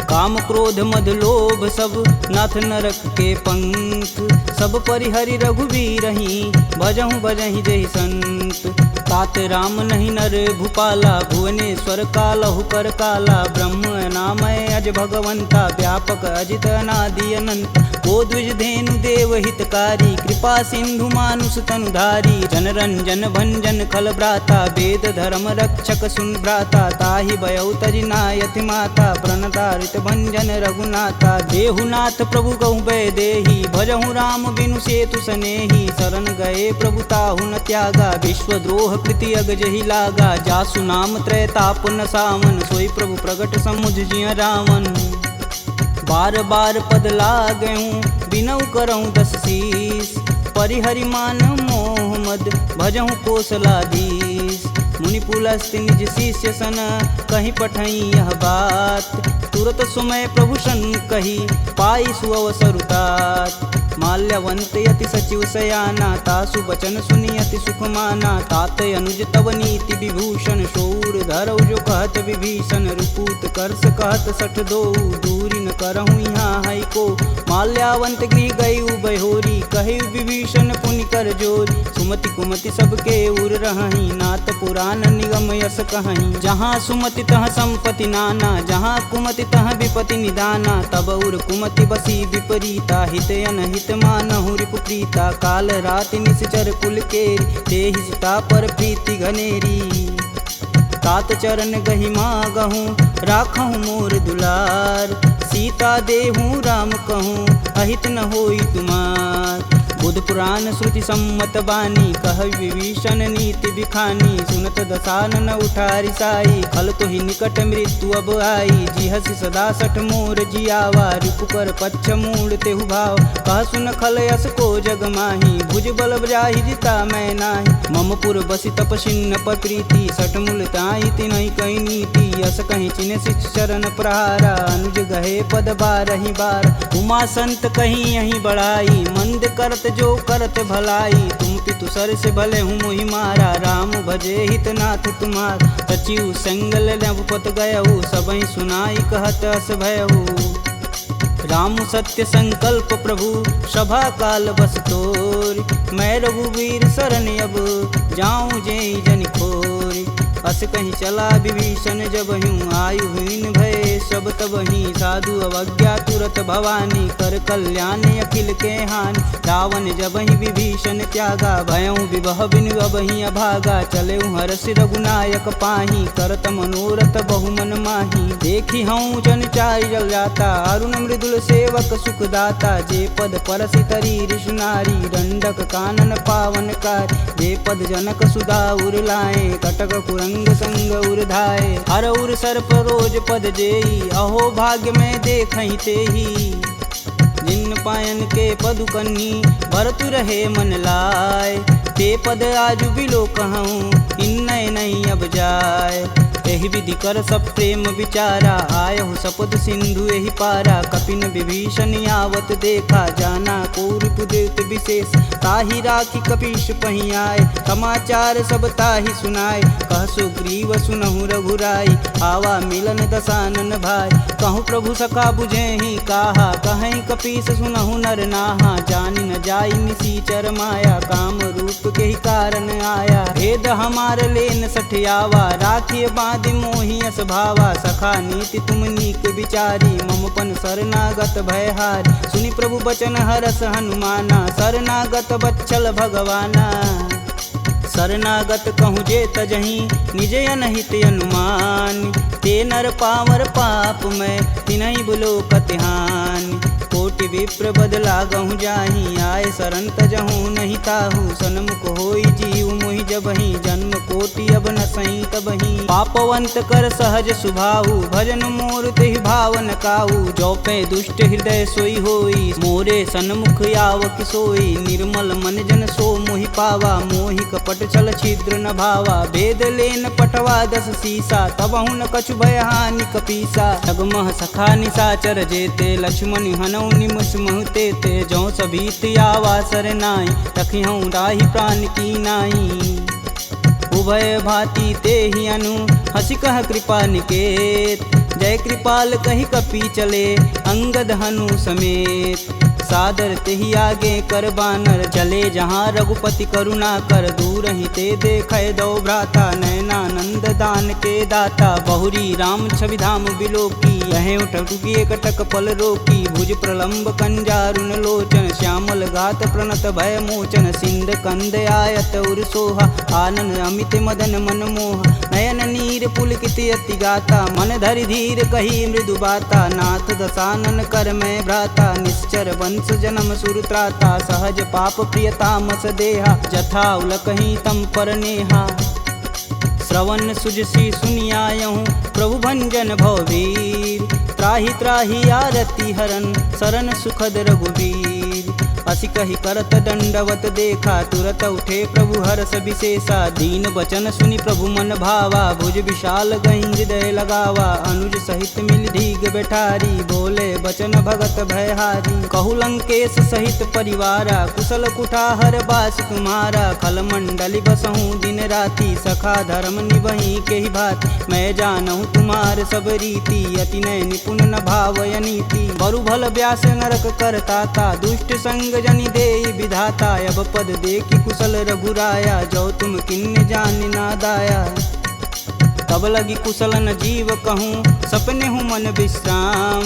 काम क्रोध मद लोभ सब नाथ नरक के पंख सब परिहरि रघुवीरहि भजहु भजहि जहि संत तात राम नहीं नर भूपाला भुवनेश्वर कालहु कर काला ब्रह्म नामय अज भगवंता व्यापक अजित अनादि अनंत को द्विज धेनु देव हितकारी कृपा सिंधु मानुष तनुधारी जन रंजन भंजन खल भ्राता वेद धर्म रक्षक सुन भ्राता ताहि भयउ तजि नायति माता प्रणतारित भंजन रघुनाथा देहुनाथ प्रभु कहु भय देहि भजहु राम बिनु सेतु सनेहि शरण गए प्रभु ताहु न त्यागा विश्वद्रोह कृति अगजहि लागा जासु नाम त्रैताप न सावन सोई प्रभु प्रगट समुझ जिय रावण बार बार पद लागऊं बिनऊ करऊं 10 शीस परिहरि मान मोह मद भजहु कौशलाधीश मुनि पुलस्त निज शिष्य सन कहीं पठई यह बात तुरत सुमय प्रभु सन कही पाई सुअवसरुतात माल्यवंत यति सचिव सयाना तासु बचन सुनियति सुख माना तात अनुज तव नीति विभूषण शौर धरौ जो कहत विभीषण रुपूत करस कहत सठ दो दूरी न करहु यहाँ है को माल्यावंत गृह गई बहोरी कहे विभीषण पुनि कर जोरी सुमति कुमति सबके उर रही नाथ पुराण निगम यस कहीं जहाँ सुमति तह संपत्ति नाना जहाँ कुमति तह विपति निदाना तब उर कुमति बसी विपरीता हित अनहित मानहु रिपुप्रीता काल राति निश्चर कुल केरी देहि सीता पर प्रीति घनेरी तात चरण गहि मागहूँ राखहूँ मोर दुलार सीता देहूँ राम कहूँ अहित न होई तुमार बुध पुराण श्रुति सम्मत बानी, कह विभीषण नीति बिखानी। सुनत दसानन उठारी साई, खल तो ही निकट मृत्यु अब आई। जिहसि सदा सठ मोर जियावा, रिपुकर पच्छ मूड तेहु भाव। कह सुन खल यस को जग माही, भुज बल जाहि जिता मैं नाही। मम पुर बसि तपसिन्न पर प्रीति, सठ मूल ताहि तिनहि कही नीति। यस कहीं चिन्ह शिष चरण प्रहारा, अनुज गहे पद बारहि बार। उमा संत कहीं यहीं बढ़ाई, मंद करत जो करत भलाई। तुम पितु सर से भले हूँ मोहि मारा, राम भजे हित नाथ तुम्हार। सचिव संगल नवपत गयहु, सबहि सुनाई कहत अस भयहु। राम सत्य संकल्प प्रभु, सभा काल बस तोरि। मैं रघुवीर शरण अब, जाऊं जेहि जनि खोरि। अस कहीं चला विभीषण जब हूँ, आयुहीन भय सब तब ही। साधु अवज्ञा तुरत भवानी, कर कल्याण अखिल के हानि। रावण जब ही विभीषण त्यागा, भयऊँ विवह बिनु अब ही अभागा। चले हरष रघुनायक पाही, करत मनोरथ बहु मन माही। देखी हूँ जन चारि जल जाता, अरुण मृदुल सेवक सुखदाता। जे पद परसि तरी ऋषि नारी, दंडक कानन पावन कार। जे पद जनक सुधा उर लाए, कटक कुरंग संग उर धाये। हर उर सर्प रोज पद जेई, अहो भाग्य में देखहि तेहि। जिन पायन के पदु कन्ही, भरतु रहे मन लाय। ते पद आजु बिलो कहूँ, इन्नय नहीं अब जाय। एहि विधि कर सब प्रेम विचारा, आयहु सपद सिंधु एहि पारा। कपिन विभीषण आवत देखा, जाना कौरव देत विशेष। ताहि राखी कपीश पहि आए, समाचार सब ताहि सुनाए। कह सुग्रीव सुनहु रघुराई, आवा मिलन दसानन भाई। कहूँ प्रभु सखा बुझेहि काहा, कहीं कपीस सुनहु नर नाहा। जानि न जाई निसीचर माया, काम रूप के ही कारण आया। भेद हमार लेन सठियावा, राखिय बांधि मोहि अस भावा। सखा नीति तुम नीक विचारी, मम पन शरणागत भयहारी। सुनि प्रभु बचन हरस हनुमाना, शरणागत बच्चल भगवाना। शरणागत कहूँ जे तजहि, निज अनहित अनुमान। ते नर पावर पाप में, तिन्हि बुलो कतिहान। कोटि विप्र बदला गहूँ जाहि, आय शरण तजहूँ नहीं ताहू। सन्मुख होई जीव मोहि जबहि, जन्म कोटि अब न सही तबहि। पापवंत कर सहज सुभाहु, भजन मोर तेहि भावन काहू। जो पे दुष्ट हृदय सोई होई, मोरे सन्मुख आव किसोई। निर्मल मन जन सो मोहि पावा, मोहि कपट छल छिद्र न भावा। भेद लेन पटवा दस सीसा, तबहु न कछु भय हानि कपीसा। जगमह सखा निशाचर जेते, लक्ष्मण हनौ निमस महते ते। जौ सभीत आवा सरनाई, तखिहूँ राहि प्राण की नाई। उभय भांति ते ही अनु, हंसी कह कृपा निकेत। जय कृपाल कही कपी चले, अंगद हनु समेत। सादर तेहि आगे कर बानर, चले जहाँ रघुपति करुणा कर। दूर ही ते देखे दो भ्राता, नयनानंद दान के दाता। बहुरी राम छवि धाम बिलोकी, यह उठुकी कटक पल रोकी। भुज प्रलंब कंजारुन लोचन, श्यामल गात प्रणत भय मोचन। सिंध कंद आयत उर सोहा, आनन अमित मदन मन मोह। नयन नीर पुलकित अति गाता, मन धरि धीर कही मृदु बाता। नाथ दसानन कर मैं भ्राता, निश्चर वंश जन्म सुर त्राता। सहज पाप प्रियतामस देहा, जथा उलकहि तम पर नेहा। श्रवण सुजसी सुनियायहूँ, प्रभु भंजन भववीर। त्राहि त्राहि आरती हरन, शरण सुखद रघुवीर। असी कही करत दंडवत देखा, तुरत उठे प्रभु हर्ष विशेषा। दीन वचन सुनि प्रभु मन भावा, भुज विशाल गहि हृदय लगावा। अनुज सहित मिल धीग बैठारी, बोले बचन भगत भयहारी। कहु लंकेश सहित परिवारा, कुशल कुठाहर बास तुम्हारा। खल मंडली बसहूँ दिन राति, सखा धर्म निबहि के ही भात। मैं जानहूँ तुम्हार सब रीति, अति नय निपुण न भावय नीति। बरु भल व्यास नरक करताता, दुष्ट संग जनि देई विधाता। अब पद देखि कुशल रघुराया, जो तुम किन्ने जान ना दाया। तब लगी कुशल न जीव कहूँ, सपने हूँ मन विश्राम।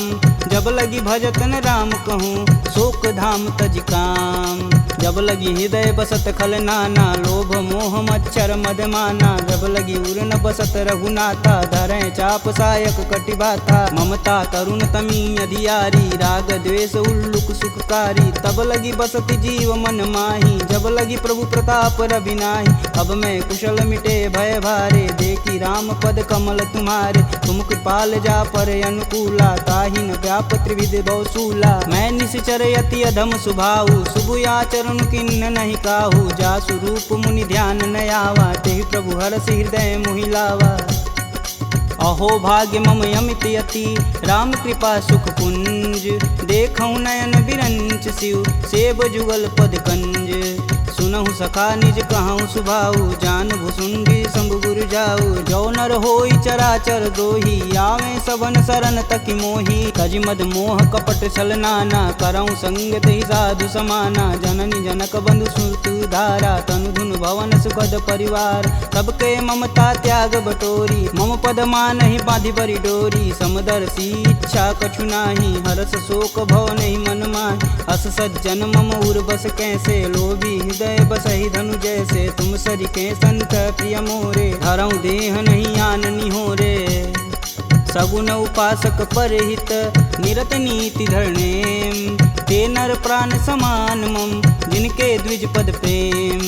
जब लगी भजतन राम कहूँ, शोक धाम तज काम। जब लगी हृदय बसत खल नाना, लोभ मोह मच्छर मदमाना। जब लगी उर न बसत रघुनाथा, धरें चाप सायक कटिबाथा। ममता तरुण तमी अधियारी, राग द्वेष उल्लुक सुखकारी। तब लगी बसत जीव मन माही, जब लगी प्रभु प्रताप रविनाही। अब मैं कुशल मिटे भय भारे, देखी राम पद कमल तुम्हारे। तुम कृपाल जा पर अनुकूला, ताहि न व्याप त्रिविध बहुसूला। मैं निश्चर यति अधम सुभाऊ, शुभ आचरण किन्न नहीं काहू। जासु रूप मुनि ध्यान न आवा, तेहि प्रभु हरषि हृदय मोहि लावा। अहो भाग्य मम यमित यति, राम कृपा सुख कुंज। देखऊँ नयन बिरंच शिव, सेब जुगल पद कंज। सुनहु सखा निज कहूँ सुभाऊ, जान भुसुंडी शंभु गुरु जाऊ। जो नर होई चराचर द्रोही, आवे सबन शरण तकि मोही। तज मद मोह कपट छल नाना, करऊँ संगत ही साधु समाना। जननी जनक बंधु सुत धारा, तनु धुन भवन सुखद परिवार। सबके ममता त्याग बटोरी, मम पद मानहि बांधि बरी डोरी। समदर्शी इच्छा कछु नाही, हरस शोक भव नहीं मन माहि। अस सज्जन मम उर बस कैसे, लोभी हृदय बसहि धनु जैसे। तुम सरिके संत प्रिय मोरे, धरऊँ देह नहीं आननी हो रे। सगुन उपासक परहित, निरत नीति धरनेम। ते नर प्राण समान मम, जिनके द्विज पद प्रेम।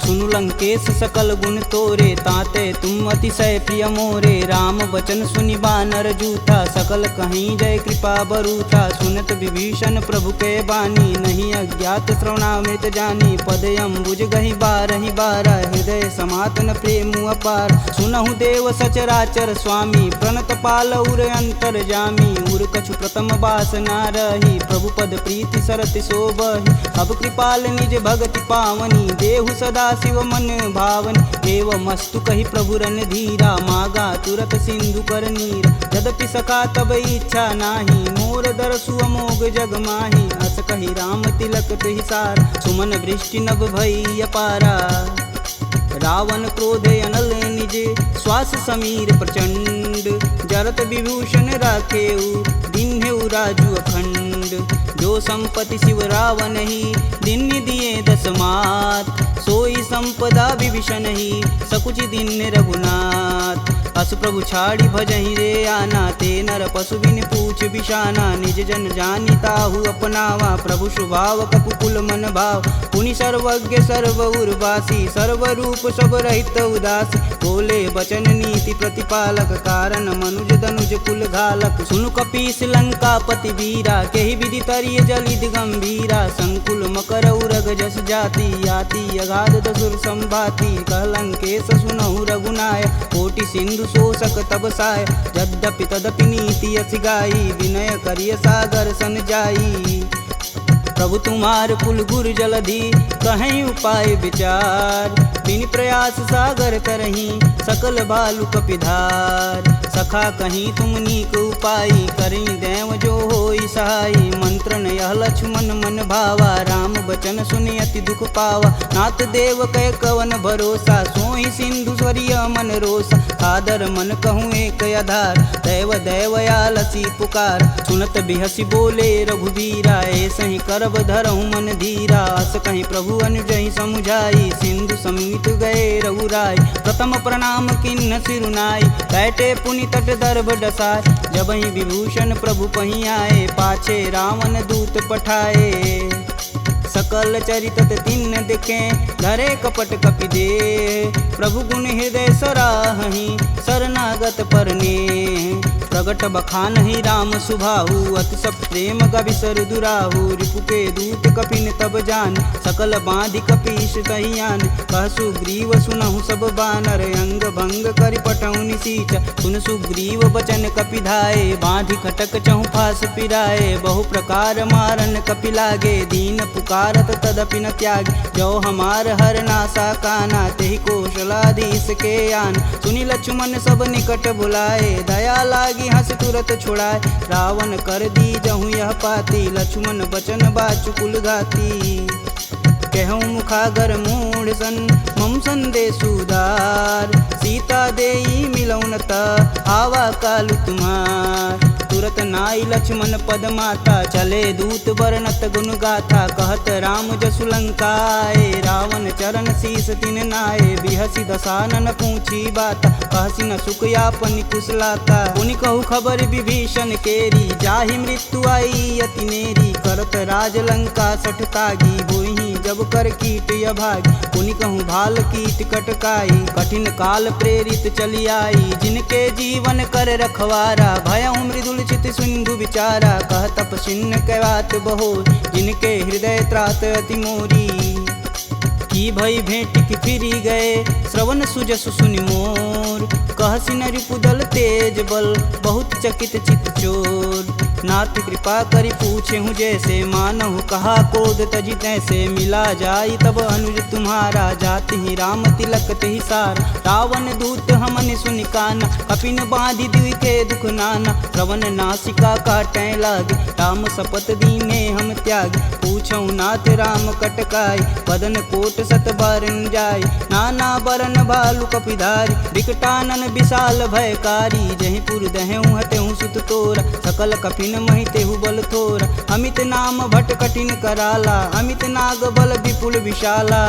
सुनु लंकेश सकल गुण तोरे, ताते तुम अतिशय प्रिय मोरे। राम बचन सुनि बानर जूठा, सकल कहीं जय कृपा बरूठा। सुनत विभीषण प्रभु के बानी, नहीं अज्ञात श्रवणामृत जानी। पद अम्बुज गहि बारहि बारा, हृदय समातन प्रेम अपार। सुनहु देव सचराचर स्वामी, प्रणत पाल उर अंतर जामी। उर कछु प्रथम बास ना रही, प्रभु पद प्रीति सरत शोभहि। अब कृपाल निज भगति पावनी, देहु सदा शिव मन भावनी। एवं मस्तु कही प्रभु रन धीरा, मागा तुरत सिंधु कर नीर। यद्यपि सखा तब इच्छा नाही, मोर दरसु अमोघ जग माही। अस कही राम तिलक तुहि सार, सुमन वृष्टि नभ भई अपारा। रावण क्रोधे अनल निज, श्वास समीर प्रचंड। जरत विभूषण राखेऊ, दिन्हेऊ राजु अखंड। जो संपत्ति शिव रावण ही, दिन दिए दस मात। सोई संपदा विभीषण ही, सकुच दिन रघुनाथ। अस प्रभु छाड़ी भजहि रे आना, ते नर पशु बिन पूछ बिशाना। निज जन जानि ताहु अपनावा, प्रभु स्वभाव कपुकुल मन भाव। पुनि सर्वज्ञ सर्व उर्वासी, सर्वरूप सब रहित उदासी। बोले बचन नीति प्रतिपालक, कारण मनुज धनुज कुल घालक। सुनु कपीस लंकापति वीरा, केहि विधि तरिय जलिद गंभीरा। संकुल मकर उरग जस जाति, याति अगाध दसुर संभाति। कह लंकेश सुनहु रघुनाय, कोटि सिंधु शोषक तब साय। यद्यपि तदपि नीति यस गाई, विनय करिय सागर सन जाई। प्रभु तुम्हार कुल गुर जलधि, कहीं उपाय विचार। बिन प्रयास सागर तरही, सकल बालु कपिधार। सखा कहीं तुम नीक उपाय, करी देव जो होई सहाई। मंत्र न यह लक्ष्मण मन भावा, राम बचन सुनि अति दुख पावा। नाथ देव कह कवन भरोसा, सोई सिंधु स्वरिय मन रोसा। सादर मन कहूँ एक आधार, दैव दैवयालसी पुकार। सुनत बिहसी बोले रघुबीरा, ऐसे ही करब धरहु मन धीरा। अस कहीं प्रभु अनुजहि समुझाई, सिंधु समीत गए रघुराय। प्रथम प्रणाम किन्न सिरुनाई, बैठे पुनि तट दर्भ डसाय। जब ही विभूषण प्रभु पही आए, पाछे रावण दूत पठाए। सकल चरितत तिन्न दिखे, धरे कपट कपि दे। प्रभु गुण हृदय सराहहि, शरणागत परने। प्रगट बखानहि राम सुभाहु, अति सब प्रेम गविसर दुराहु। रिपु के दूत कपिन तब जान, सकल बांधि कपीश तहियान। कह सुग्रीव सुनहु सब बानर, अंग भंग करि पठौनि निसीच। सुन सुग्रीव बचन कपि धाये, बांधि खटक चहु फास पिराए। बहु प्रकार मारन कपि लागे, दीन पुकारत तदपि न त्यागे। जो हमार हर नासा काना, तेहि कौशलाधीश के आन। सुनि लक्ष्मण सब निकट बुलाए, दया लागी हंस तुरत छुड़ाए। रावण कर दी जहु यह पाती, लक्ष्मण बचन बाचु कुल घाती। कहूँ मुखागर मूढ़ सन, मम संदेश उदार। सीता देई मिलौन त, आवा कालु तुम्हार। तुरत नाई लक्ष्मण पद माता, चले दूत बरनत गुण गाथा। कहत राम जसु लंकाए, रावण चरण शीस तिन नाये। बिहसी दसानन पूछी बात, कहसी न सुख यापन कुशलाता। पुनि कहु खबर विभीषण केरी, जाहि मृत्यु आई अति नेरी। करत राज लंका सठ तागी, होहि जब कर कीट अभागी। पुनि कहूँ भाल कीट कटकाई, कठिन काल प्रेरित चली आई। जिनके जीवन कर रखवारा, भयउ मृदुल चित सिंधु विचारा। कह तपसिन्न कै बात बहो, जिनके हृदय त्रात अति मोरी। की भई भेंट की फिरी गए, श्रवण सुजसु सुनि मोर। कहसी न रिपुदल तेज बल, बहुत चकित चित चोर। नाथ कृपा करि पूछे हूँ जैसे, मानहु कहा क्रोध तजि तैसे। मिला जाई तब अनुज तुम्हारा, जाति ही राम तिलक तेहि सार। रावण दूत हमन सुनि काना, कपिन बांधि दिवि के दुख नाना। श्रवण नासिका काटै लागे, राम शपथ दीने हम त्यागे। पूछौ नाथ राम कटकाई, बदन कोट सत बारन जाय। नाना बरन भालु कपिधारी, विकटानन विशाल भयकारी। जहीं पुर दहेउ हटेउ सुत तोरा, सकल कपिन महि तेहु बल थोरा। अमित नाम भट कठिन कराला, अमित नाग बल विपुल विशाला।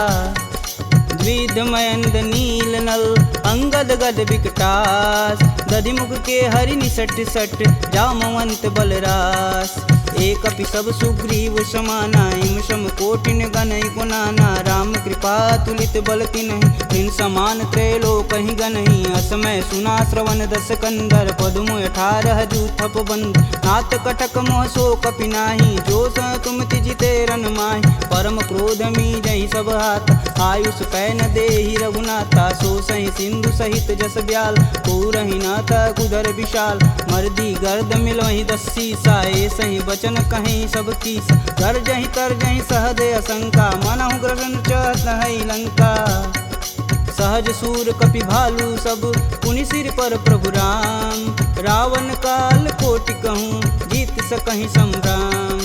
द्विध मयंद नील नल, अंगद गद विकटास। दधिमुख के हरि निसट सट, जामवंत बलरास। एक अपि सब सुग्रीव समाना, इम सम कोटिन गनहि गुनाना। राम कृपा तुलित बल तिन्हि, तिन समान त्रैलोकहि गनहि। असमय सुना श्रवण दस कंदर, पदुम 18 जूथप बंद। नाथ कटक मोह सो कपि नाही, जो स तुम तिजिते रन माहि। परम क्रोध मीजहि सब हाथ, आयुष पै न देहि रघुनाथा। सो सहि सिंधु सहित जस ब्याल, पूरहि नाथा कुधर विशाल। मर्दी गर्द मिलहि 10 सीसा, सही बचन कहीं सब कीस। गर्जहि तरजहि सहदे असंका, मनहु ग्रसन चहत है लंका। सहज सूर कपि भालू सब, पुनि सिर पर प्रभु राम। रावण काल कोटि कहूँ, जीत सकहि संग्राम।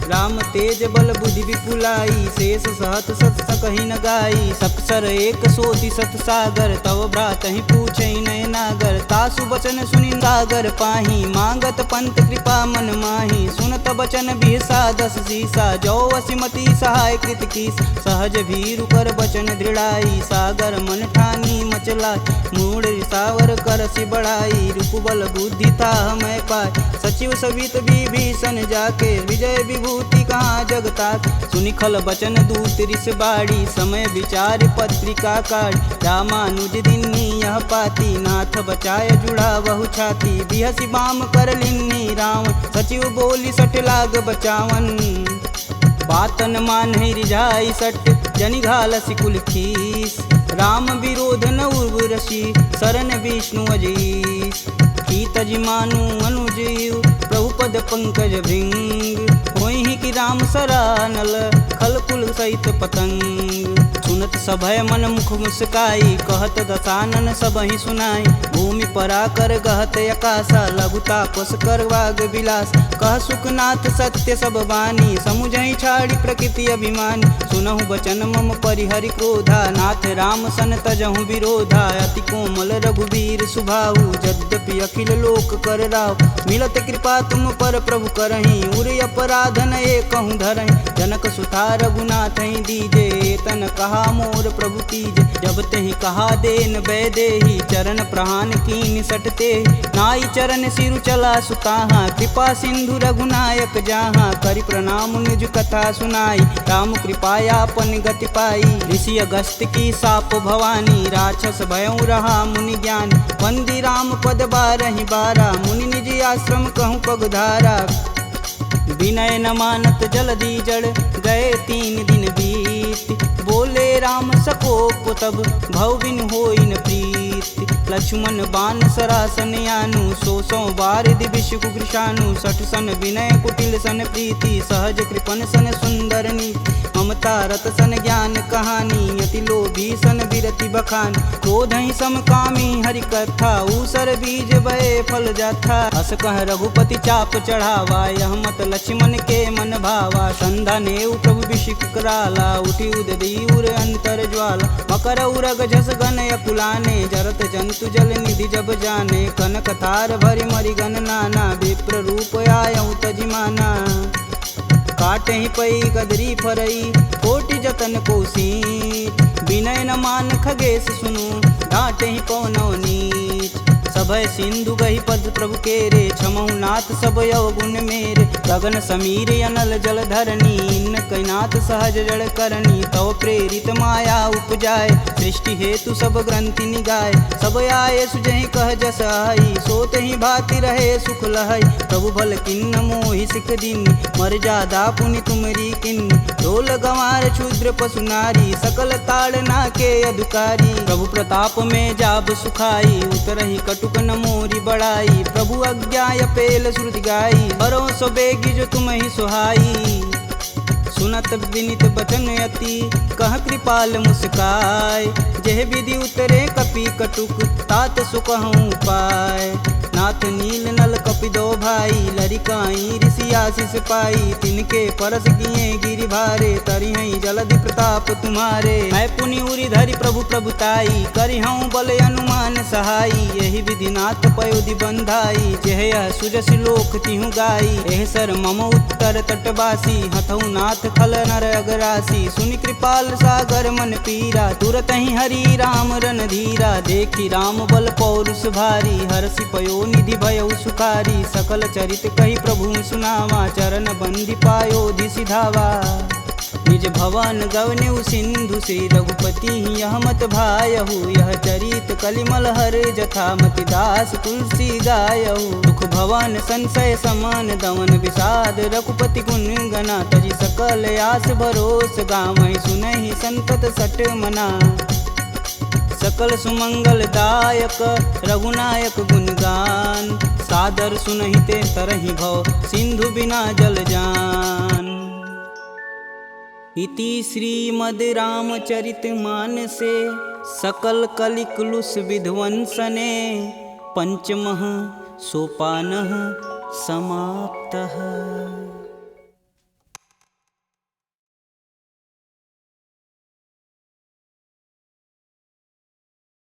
राम तेज बल बुद्धि विपुलाई, शेष सहत सत सकहि न गाई। सकसर एक सोति सत सागर, तव भ्रातहि पूछै नय नागर। तासु बचन सुनि सागर पाही, मांगत पंत कृपा मन माही। सुनत बचन बिहसा 10 सीसा, जो वसिमति सहाय कृत कीस। सहज भीरु कर बचन दृढ़ाई, सागर मन ठानी मचला। मूढ़ रिसावर करसि बढ़ाई, रूप बल बुद्धि था मैं पाय। सचिव सवित विभीषण जाके, विजय विभूति कहाँ जगता। सुनि खल बचन दूत रिस बाड़ी, समय विचार पत्रिका काढ़। रामानुज दिन्नी यह पाती, नाथ बचाय जुड़ा बहु छाती। बिहसी बाम कर लिन्नी रावण, सचिव बोली सठ लाग बचावन। बातन मानहि रिझाई सट, जनि घालसि कुल खीस। राम विरोध न उर्वरसी, शरण विष्णु अजीस। की तजि मानु अनुजीव, प्रभु पद पंकज भृंग। होहि कि राम सरानल, खल कुल सहित पतंग। सुनत सभय मन मुख मुस्काई, कहत दसानन सबहि सुनाई। भूमि परा कर गहत आकाशा, लघुता पस कर वाग विलास। कह सुखनाथ सत्य सब बानी, समुझहि छाड़ी प्रकृति अभिमानी। सुनहु बचन मम परिहरि क्रोधा, नाथ राम सन तजहु विरोधा। अति कोमल रघुवीर सुभाऊ, यद्यपि अखिल लोक कर राव। मिलत कृपा तुम पर प्रभु करहि, उर अपराध न एकहु धरहि। जनक सुता रघुनाथ दीजे, तन कहा मोर प्रभु तीजे। जब तेहि कहा देन वैदेही, चरण प्रहान कीन सटते। नाई चरण सिरु चला सुताहा, कृपा सिंधु रघुनायक जहाँ। करि प्रणाम निज कथा सुनाई, राम कृपायापन गति पाई। ऋषि अगस्त की साप भवानी, राक्षस भयउ रहा मुनि ज्ञानी। वंदी राम पद 12 बारा, मुनि निज आश्रम कहूँ पगधारा। विनय न मानत जलधि जड़, गए 3 दिन बीत। बोले राम सकोप तब, भव बिन होई न प्रीत। लक्ष्मण बान सरासन यानु, 100 बार दिविश कुकृशानु। 60 सन विनय कुटिल सन प्रीति, सहज कृपन सन सुंदर नीति। ममता रत सन ज्ञान कहानी, अति लोभी सन विरति बखान। क्रोधहि समकामी हरि कथा, ऊसर बीज बए फल जाथा। अस कह रघुपति चाप चढ़ावा, यह मत लक्ष्मण के मन भावा। संधा नेउ प्रभु बिषिक कराला, उठी उददी उर अंतर ज्वाला। मकर उरग झस गन अकुलाने, जरत जंतु जल निधि जब जाने, कनक तार भरि मरिगन नाना, विप्र रूप आयऊ तजिमाना। काटे ही पई गदरी फरई, कोटि जतन कोसी, विनय न मान खगेश सुनु, डांटे ही पवनौ नीच। सभय सिंधु गही पद प्रभु केरे, छमहु नाथ सब अवगुण मेरे। गगन समीर अनल जल धरनी, इन कैनाथ सहज जड़ करनी। तव प्रेरित माया उपजाय, सृष्टि हेतु सब ग्रंथि निगाय। सब आये सुजहि कह जस आई, सोत ही भाति रहे सुख लहै। प्रभु भल किन्न मोहि सिख दीनी, मर्यादा पुनि तुमरी किन्नी। ढोल गंवार क्षुद्र पशु नारी, सकल ताड़ना के अधिकारी। प्रभु प्रताप में जाब सुखाई, उतरहि कटुक न मोरी बड़ाई। प्रभु अज्ञा पेल श्रुति गाई, बरो सो बेगी जो तुम ही सुहाई। सुनत विनित बचन अति, कह कृपाल मुस्काय। जेह विधि उतरे कपि कटुक, तात सुकहूँ पाय। नाथ नील नल कपि दो भाई, लरिकाई ऋषि आशीष पाई। तिनके परस किए गिरि भारे, तरिहै जलधि प्रताप तुम्हारे। मैं पुनि उरि धरि प्रभु प्रभुताई, करिहऊँ बल अनुमान सहाई। यही विधि नाथ पयोधि बंधाई, जेह यह सुजस लोक तिहु गाई। एह सर मम उत्तर तटवासी, हथऊ नाथ खल नर अगरासी। सुनि कृपाल सागर मन पीरा, तुरत ही हरि राम रन धीरा। देखी राम बल पौरुष भारी, हरषि पयो निधि भयउ सुखारी। सकल चरित कही प्रभु सुनावा, चरण बंदी पायोधि सिधावा। निज भवन गवनेउ सिंधु, श्री रघुपति यह मत भायहु। यह चरित कलिमल हर जथा, मति दास तुलसी गायहु। दुख भवन संशय समान, दमन विषाद रघुपति गुण गना। तजि सकल आस भरोस, गावहि सुनहि संतत सट मना। सकल सुमंगल दायक रघुनायक गुणगान, सादर सुनहि ते तरहि भव, सिंधु बिना जल जान। इति श्रीमद् रामचरित मानसे, सकल कलिकुलुष विध्वंसने। पंचमः सोपानः समाप्तः।